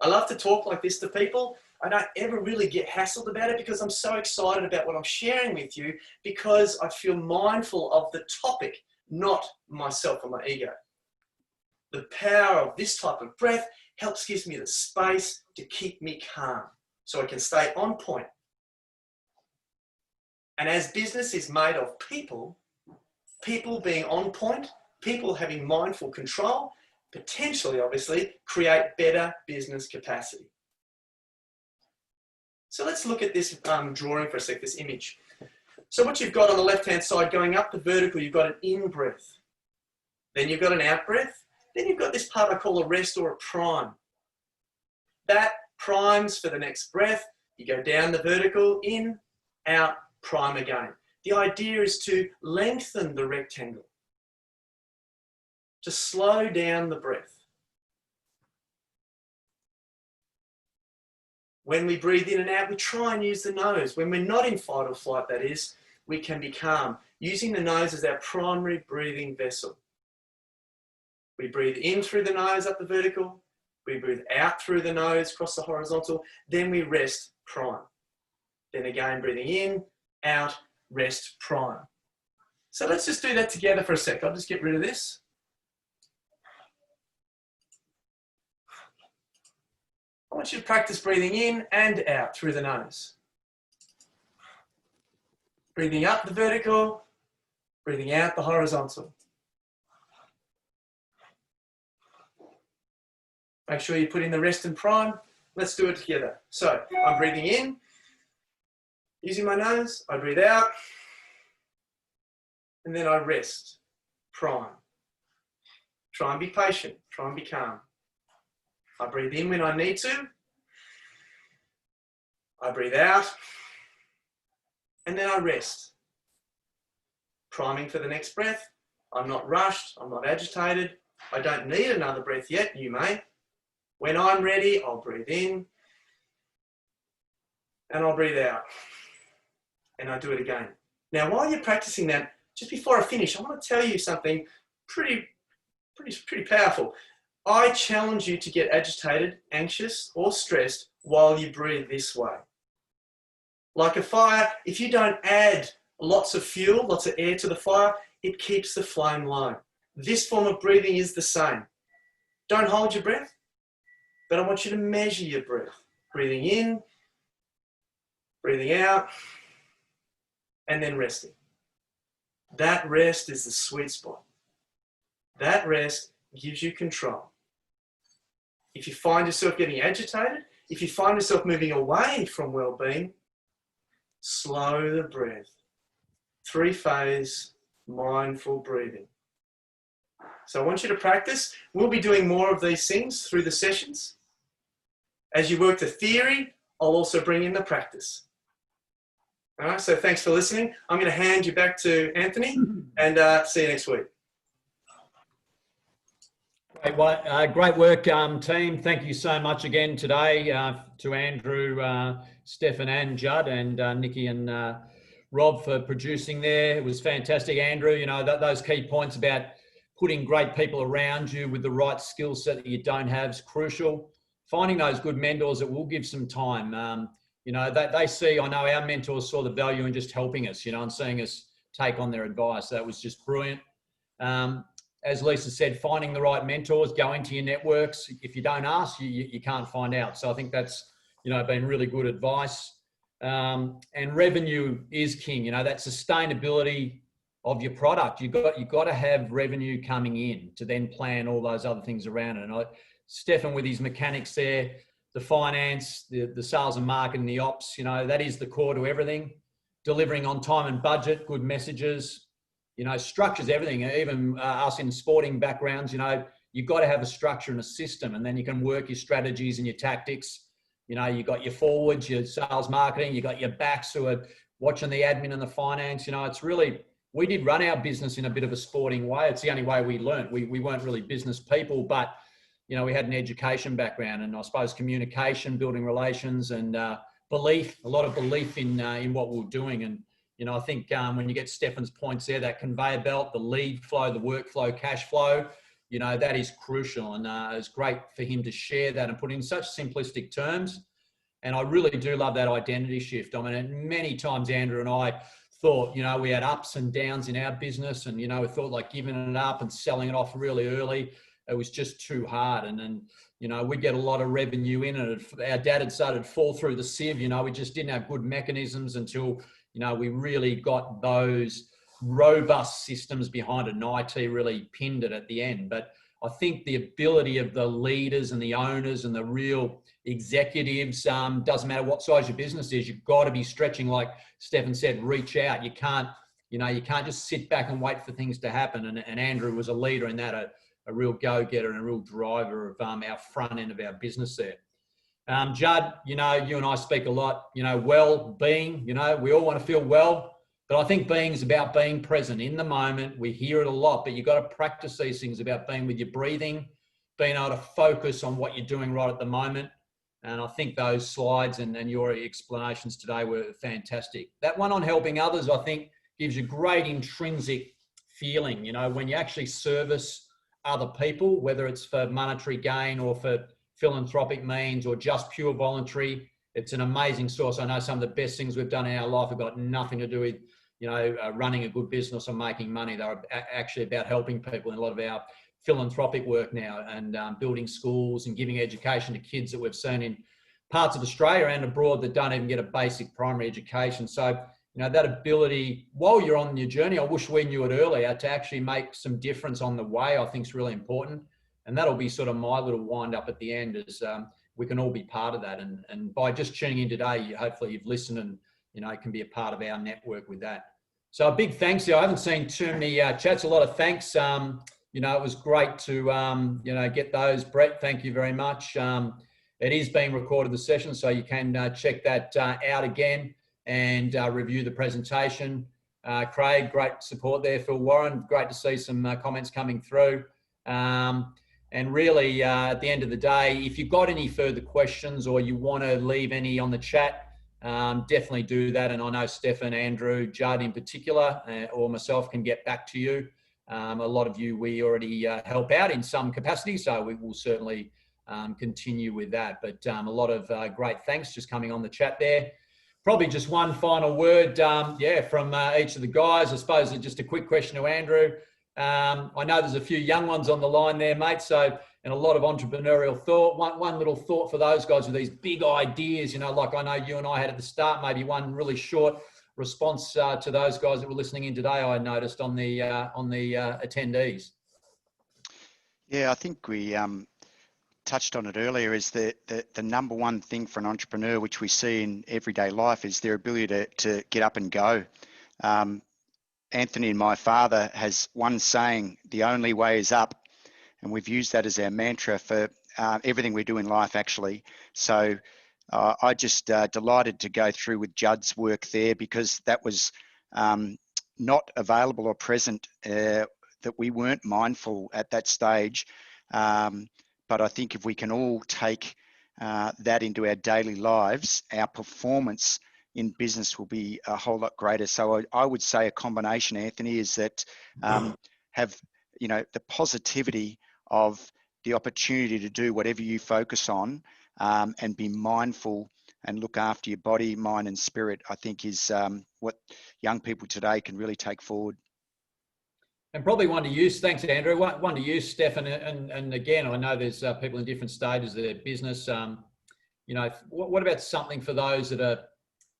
Speaker 4: I love to talk like this to people. I don't ever really get hassled about it because I'm so excited about what I'm sharing with you because I feel mindful of the topic, not myself or my ego. The power of this type of breath gives me the space to keep me calm so I can stay on point. And as business is made of people, people being on point, people having mindful control, potentially, obviously, create better business capacity. So let's look at this drawing for a sec, this image. So what you've got on the left-hand side going up the vertical, you've got an in-breath. Then you've got an out-breath. Then you've got this part I call a rest or a prime. That primes for the next breath. You go down the vertical, in, out, prime again. The idea is to lengthen the rectangle, to slow down the breath. When we breathe in and out, we try and use the nose. When we're not in fight or flight, that is, we can be calm, using the nose as our primary breathing vessel. We breathe in through the nose up the vertical. We breathe out through the nose, across the horizontal. Then we rest, prime. Then again, breathing in, out, rest, prime. So let's just do that together for a sec. I'll just get rid of this. I want you to practice breathing in and out through the nose. Breathing up the vertical, breathing out the horizontal. Make sure you put in the rest and prime. Let's do it together. So I'm breathing in, using my nose. I breathe out, and then I rest, prime. Try and be patient. Try and be calm. I breathe in when I need to. I breathe out. And then I rest. Priming for the next breath. I'm not rushed. I'm not agitated. I don't need another breath yet. You may. When I'm ready, I'll breathe in. And I'll breathe out. And I do it again. Now, while you're practicing that, just before I finish, I want to tell you something pretty powerful. I challenge you to get agitated, anxious, or stressed while you breathe this way. Like a fire, if you don't add lots of fuel, lots of air to the fire, it keeps the flame low. This form of breathing is the same. Don't hold your breath, but I want you to measure your breath. Breathing in, breathing out, and then resting. That rest is the sweet spot. That rest gives you control. If you find yourself getting agitated, if you find yourself moving away from well-being, slow the breath. 3-phase mindful breathing. So I want you to practice. We'll be doing more of these things through the sessions. As you work the theory, I'll also bring in the practice. All right, so thanks for listening. I'm going to hand you back to Anthony and see you next week.
Speaker 1: Great work, team. Thank you so much again today to Andrew, Stefan and Judd, and Nikki and Rob for producing there. It was fantastic, Andrew. You know, those key points about putting great people around you with the right skill set that you don't have is crucial. Finding those good mentors that will give some time. You know, they see, I know our mentors saw the value in just helping us, you know, and seeing us take on their advice. That was just brilliant. As Lisa said, finding the right mentors, going to your networks. If you don't ask, you can't find out. So I think that's, you know, been really good advice. And revenue is king. You know, that sustainability of your product. You've got to have revenue coming in to then plan all those other things around it. And Stefan with his mechanics there, the finance, the sales and marketing, the ops, you know, that is the core to everything. Delivering on time and budget, good messages, you know, structures everything. Even us in sporting backgrounds, you know, you've got to have a structure and a system, and then you can work your strategies and your tactics. You know, you've got your forwards, your sales marketing, you've got your backs who are watching the admin and the finance. You know, it's really, we did run our business in a bit of a sporting way. It's the only way we learned. We weren't really business people, but, you know, we had an education background, and I suppose communication, building relations, and belief, a lot of belief in what we were doing. And, you know, I think when you get Stefan's points there, that conveyor belt, the lead flow, the workflow, cash flow, you know, that is crucial. And it's great for him to share that and put in such simplistic terms. And I really do love that identity shift. I mean, many times Andrew and I thought, you know, we had ups and downs in our business, and, you know, we thought like giving it up and selling it off really early, it was just too hard. And then, you know, we get a lot of revenue in, and our dad had started to fall through the sieve. You know, we just didn't have good mechanisms until, you know, we really got those robust systems behind it, and IT really pinned it at the end. But I think the ability of the leaders and the owners and the real executives, doesn't matter what size your business is, you've got to be stretching, like Stefan said, reach out. You can't, you know, you can't just sit back and wait for things to happen. And Andrew was a leader in that, a real go-getter and a real driver of our front end of our business there. Judd, you know, you and I speak a lot, you know, well-being, you know, we all want to feel well, but I think being is about being present in the moment. We hear it a lot, but you've got to practice these things about being with your breathing, being able to focus on what you're doing right at the moment. And I think those slides and your explanations today were fantastic. That one on helping others, I think, gives you great intrinsic feeling, you know, when you actually service other people, whether it's for monetary gain or for philanthropic means or just pure voluntary. It's an amazing source. I know some of the best things we've done in our life have got nothing to do with, you know, running a good business or making money. They're actually about helping people in a lot of our philanthropic work now, and building schools and giving education to kids that we've seen in parts of Australia and abroad that don't even get a basic primary education. So, you know, that ability while you're on your journey, I wish we knew it earlier, to actually make some difference on the way, I think is really important. And that'll be sort of my little wind up at the end, is we can all be part of that. And by just tuning in today, hopefully you've listened and, you know, can be a part of our network with that. So a big thanks. I haven't seen too many chats, a lot of thanks. You know, it was great to, you know, get those. Brett, thank you very much. It is being recorded, the session, so you can check that out again and review the presentation. Craig, great support there. Phil Warren, great to see some comments coming through. And really, at the end of the day, if you've got any further questions or you want to leave any on the chat, definitely do that. And I know Stefan, Andrew, Judd in particular, or myself can get back to you. A lot of you we already help out in some capacity, so we will certainly continue with that. But a lot of great thanks just coming on the chat there. Probably just one final word, from each of the guys. I suppose just a quick question to Andrew. I know there's a few young ones on the line there, mate. So, and a lot of entrepreneurial thought. One little thought for those guys with these big ideas, you know, like I know you and I had at the start, maybe one really short response to those guys that were listening in today, I noticed on the attendees.
Speaker 2: Yeah, I think we touched on it earlier, is the number one thing for an entrepreneur, which we see in everyday life, is their ability to get up and go. Anthony and my father has one saying, the only way is up. And we've used that as our mantra for everything we do in life, actually. So I just delighted to go through with Judd's work there, because that was not available or present, that we weren't mindful at that stage. But I think if we can all take that into our daily lives, our performance in business will be a whole lot greater. So I would say a combination, Anthony, is that you know, the positivity of the opportunity to do whatever you focus on, and be mindful and look after your body, mind and spirit, I think is what young people today can really take forward.
Speaker 1: And probably one to use, thanks Andrew, one to use, Stefan, and again, I know there's people in different stages of their business. You know, what about something for those that are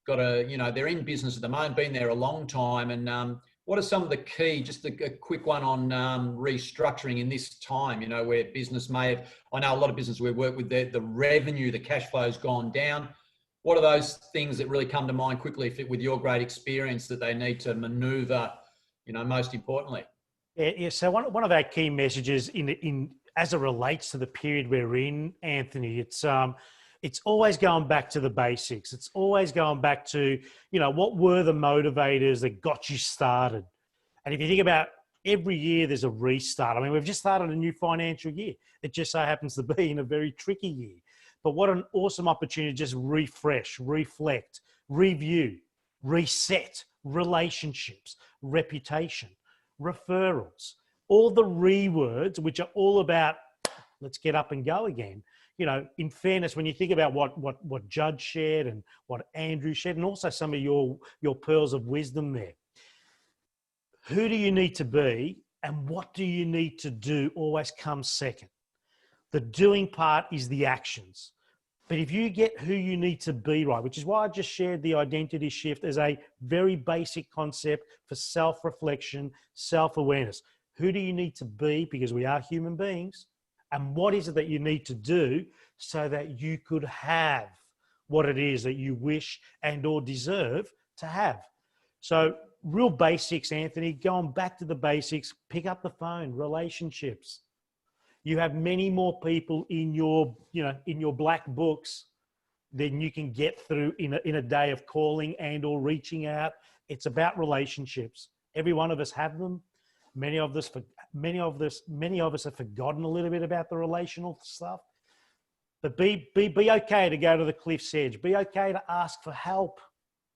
Speaker 1: they're in business at the moment, been there a long time, and what are some of the key, just a quick one on restructuring in this time, you know, where business may have, I know a lot of business we work with, the revenue, the cash flow's gone down. What are those things that really come to mind quickly with your great experience that they need to maneuver, you know, most importantly?
Speaker 3: Yeah. So one of our key messages in as it relates to the period we're in, Anthony, it's always going back to the basics. It's always going back to, you know, what were the motivators that got you started? And if you think about every year, there's a restart. I mean, we've just started a new financial year. It just so happens to be in a very tricky year. But what an awesome opportunity to just refresh, reflect, review, reset relationships, reputation, referrals, all the words, which are all about let's get up and go again. You know, in fairness, when you think about what Judd shared and what Andrew shared, and also some of your pearls of wisdom there, who do you need to be and what do you need to do always comes second. The doing part is the actions. But if you get who you need to be right, which is why I just shared the identity shift as a very basic concept for self-reflection, self-awareness. Who do you need to be? Because we are human beings. And what is it that you need to do so that you could have what it is that you wish and or deserve to have? So real basics, Anthony, going back to the basics, pick up the phone, relationships. You have many more people in your black books than you can get through in a day of calling and or reaching out. It's about relationships. Every one of us have them. Many of us have forgotten a little bit about the relational stuff. But be okay to go to the cliff's edge. Be okay to ask for help.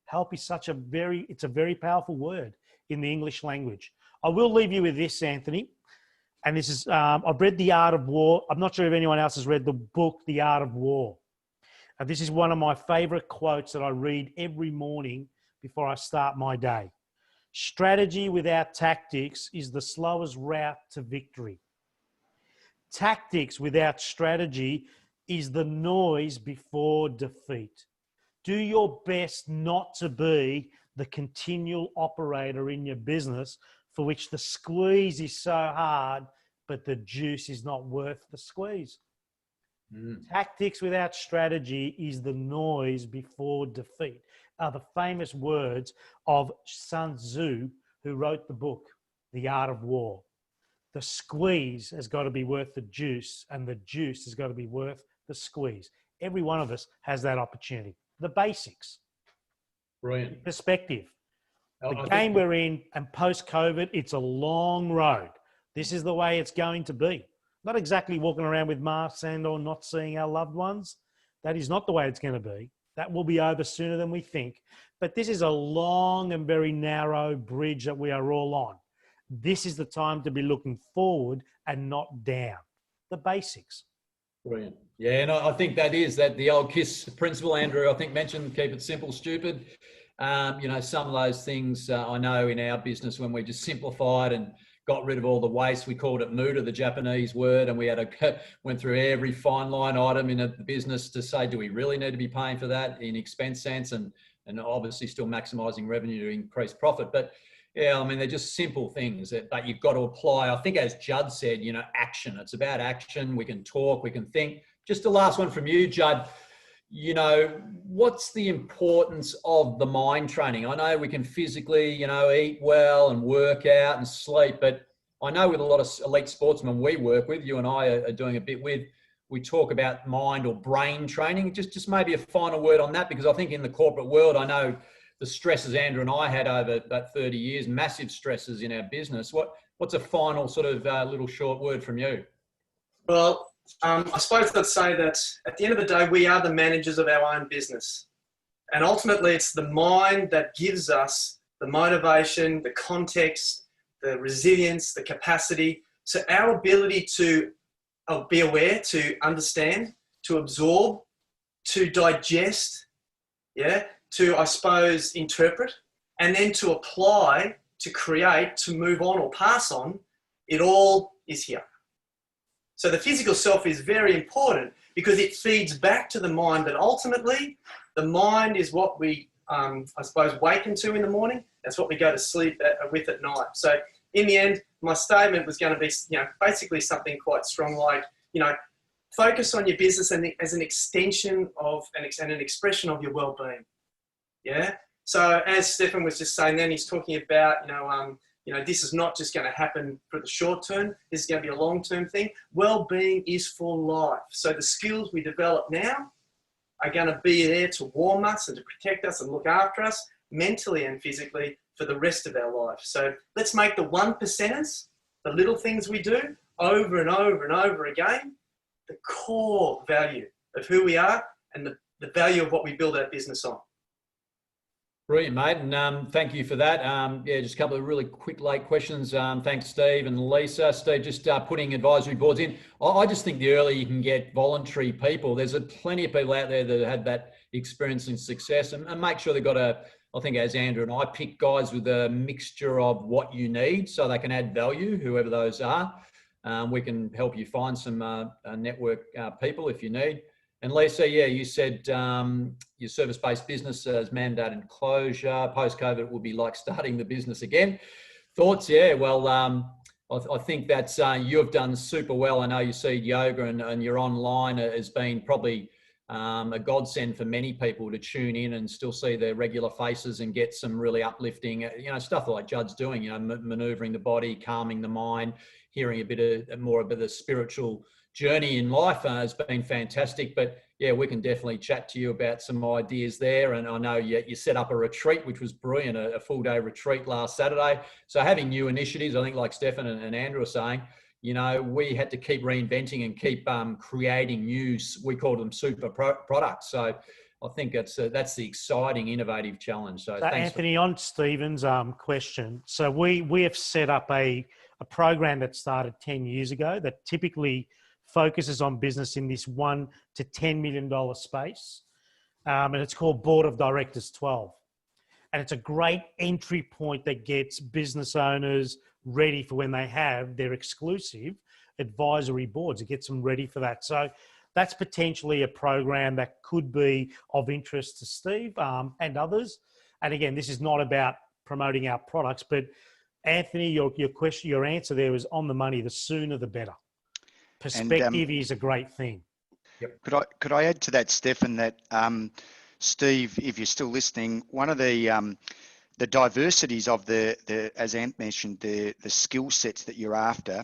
Speaker 3: Help is it's a very powerful word in the English language. I will leave you with this, Anthony. And this is, I've read The Art of War. I'm not sure if anyone else has read the book, The Art of War. And this is one of my favorite quotes that I read every morning before I start my day. Strategy without tactics is the slowest route to victory. Tactics without strategy is the noise before defeat. Do your best not to be the continual operator in your business for which the squeeze is so hard, but the juice is not worth the squeeze. Tactics without strategy is the noise before defeat, are the famous words of Sun Tzu, who wrote the book, The Art of War. The squeeze has got to be worth the juice, and the juice has got to be worth the squeeze. Every one of us has that opportunity. The basics.
Speaker 1: Brilliant.
Speaker 3: Perspective. The game we're in, and post-COVID, it's a long road. This is the way it's going to be. Not exactly walking around with masks and or not seeing our loved ones. That is not the way it's going to be. That will be over sooner than we think. But this is a long and very narrow bridge that we are all on. This is the time to be looking forward and not down. The basics.
Speaker 1: Brilliant. Yeah, and I think that the old KISS principle, Andrew, I think mentioned, keep it simple, stupid. You know, some of those things I know in our business when we just simplified and got rid of all the waste, we called it muda, the Japanese word, and we went through every fine line item in the business to say, do we really need to be paying for that in expense sense, and obviously still maximizing revenue to increase profit. But yeah, I mean, they're just simple things but you've got to apply. I think as Judd said, you know, action. It's about action. We can talk, we can think. Just the last one from you, Judd. You know, what's the importance of the mind training? I know we can physically, you know, eat well and work out and sleep, but I know with a lot of elite sportsmen we work with, you and I are doing a bit with, we talk about mind or brain training. Just maybe a final word on that, because I think in the corporate world, I know the stresses Andrew and I had over that 30 years, massive stresses in our business. What's a final sort of little short word from you?
Speaker 4: Well, I suppose I'd say that at the end of the day, we are the managers of our own business. And ultimately, it's the mind that gives us the motivation, the context, the resilience, the capacity So our ability to be aware, to understand, to absorb, to digest, yeah, to, I suppose, interpret, and then to apply, to create, to move on or pass on, it all is here. So the physical self is very important because it feeds back to the mind, but ultimately the mind is what we, I suppose, waken to in the morning. That's what we go to sleep with at night. So in the end, my statement was going to be, basically something quite strong, like, focus on your business and as an extension of and an expression of your well-being. Yeah. So as Stefan was just saying, then he's talking about, this is not just going to happen for the short term. This is going to be a long-term thing. Well-being is for life. So the skills we develop now are going to be there to warm us and to protect us and look after us mentally and physically for the rest of our life. So let's make the 1%ers, the little things we do over and over and over again, the core value of who we are and the value of what we build our business on.
Speaker 1: Brilliant, mate, and thank you for that. Just a couple of really quick late questions. Thanks, Steve and Lisa. Steve, just putting advisory boards in. I just think the earlier you can get voluntary people, there's plenty of people out there that had that experience and success, and make sure they've got I think as Andrew and I pick guys with a mixture of what you need so they can add value, whoever those are. We can help you find some network people if you need. And Lisa, you said your service-based business has mandated closure. Post-COVID, it will be like starting the business again. Thoughts? Yeah, well, I think that's, you've done super well. I know you see yoga and your online has been probably a godsend for many people to tune in and still see their regular faces and get some really uplifting, stuff like Judd's doing, maneuvering the body, calming the mind, hearing a bit more of the spiritual journey in life has been fantastic. But yeah, we can definitely chat to you about some ideas there. And I know you set up a retreat, which was brilliant, a full day retreat last Saturday. So having new initiatives, I think like Stefan and Andrew are saying, we had to keep reinventing and keep creating new, we call them super products. So I think that's the exciting, innovative challenge. So thanks,
Speaker 3: Anthony, on Stephen's question. So we have set up a program that started 10 years ago that typically focuses on business in this $1 to $10 million space. And it's called Board of Directors 12. And it's a great entry point that gets business owners ready for when they have their exclusive advisory boards. It gets them ready for that. So that's potentially a program that could be of interest to Steve and others. And again, this is not about promoting our products, but Anthony, your question, your answer there was on the money. The sooner, the better. Perspective is a great thing.
Speaker 1: Yep.
Speaker 2: Could I add to that, Stefan, that Steve, if you're still listening, one of the diversities of the as Ant mentioned, the skill sets that you're after.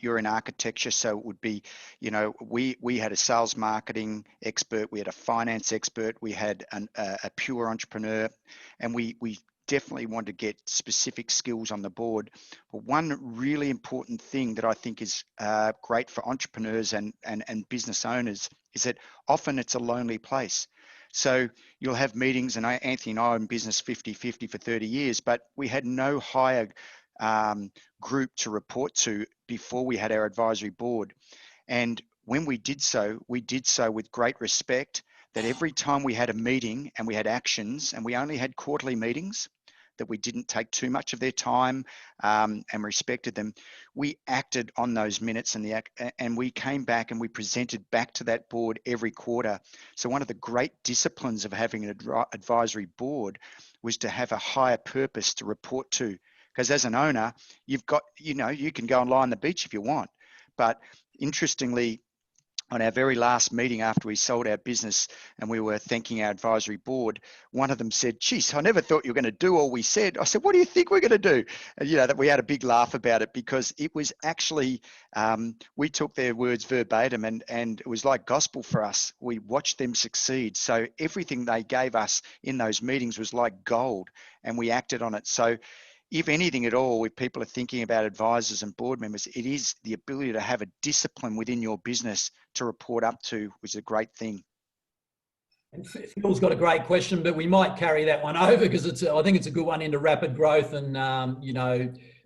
Speaker 2: You're in architecture, so it would be, we had a sales marketing expert, we had a finance expert, we had a pure entrepreneur, and we definitely want to get specific skills on the board. But one really important thing that I think is great for entrepreneurs and business owners is that often it's a lonely place. So you'll have meetings, and Anthony and I are in business 50-50 for 30 years, but we had no higher group to report to before we had our advisory board. And when we did so with great respect, that every time we had a meeting and we had actions, and we only had quarterly meetings, that we didn't take too much of their time and respected them, we acted on those minutes and we came back and we presented back to that board every quarter. So one of the great disciplines of having an advisory board was to have a higher purpose to report to. Because as an owner, you've got, you can go and lie on the beach if you want. But interestingly, on our very last meeting after we sold our business and we were thanking our advisory board, one of them said, geez, I never thought you were going to do all we said. I said, what do you think we're going to do? And, that we had a big laugh about it because it was actually, we took their words verbatim and it was like gospel for us. We watched them succeed. So everything they gave us in those meetings was like gold and we acted on it. So if anything at all, if people are thinking about advisors and board members, it is the ability to have a discipline within your business to report up to, which is a great thing.
Speaker 1: And Phil's got a great question, but we might carry that one over because I think it's a good one into rapid growth and,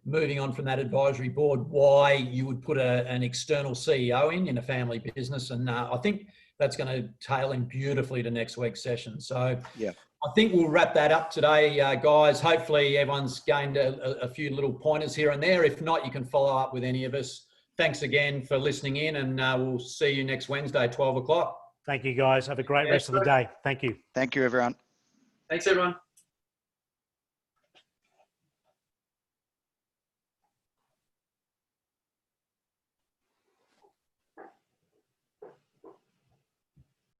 Speaker 1: moving on from that advisory board, why you would put an external CEO in a family business. And I think that's going to tail in beautifully to next week's session. So
Speaker 2: Yeah.
Speaker 1: I think we'll wrap that up today, guys. Hopefully everyone's gained a few little pointers here and there. If not, you can follow up with any of us. Thanks again for listening in, and we'll see you next Wednesday, 12 o'clock.
Speaker 3: Thank you, guys. Have a great rest of the day. Thank you.
Speaker 2: Thank you, everyone.
Speaker 4: Thanks, everyone.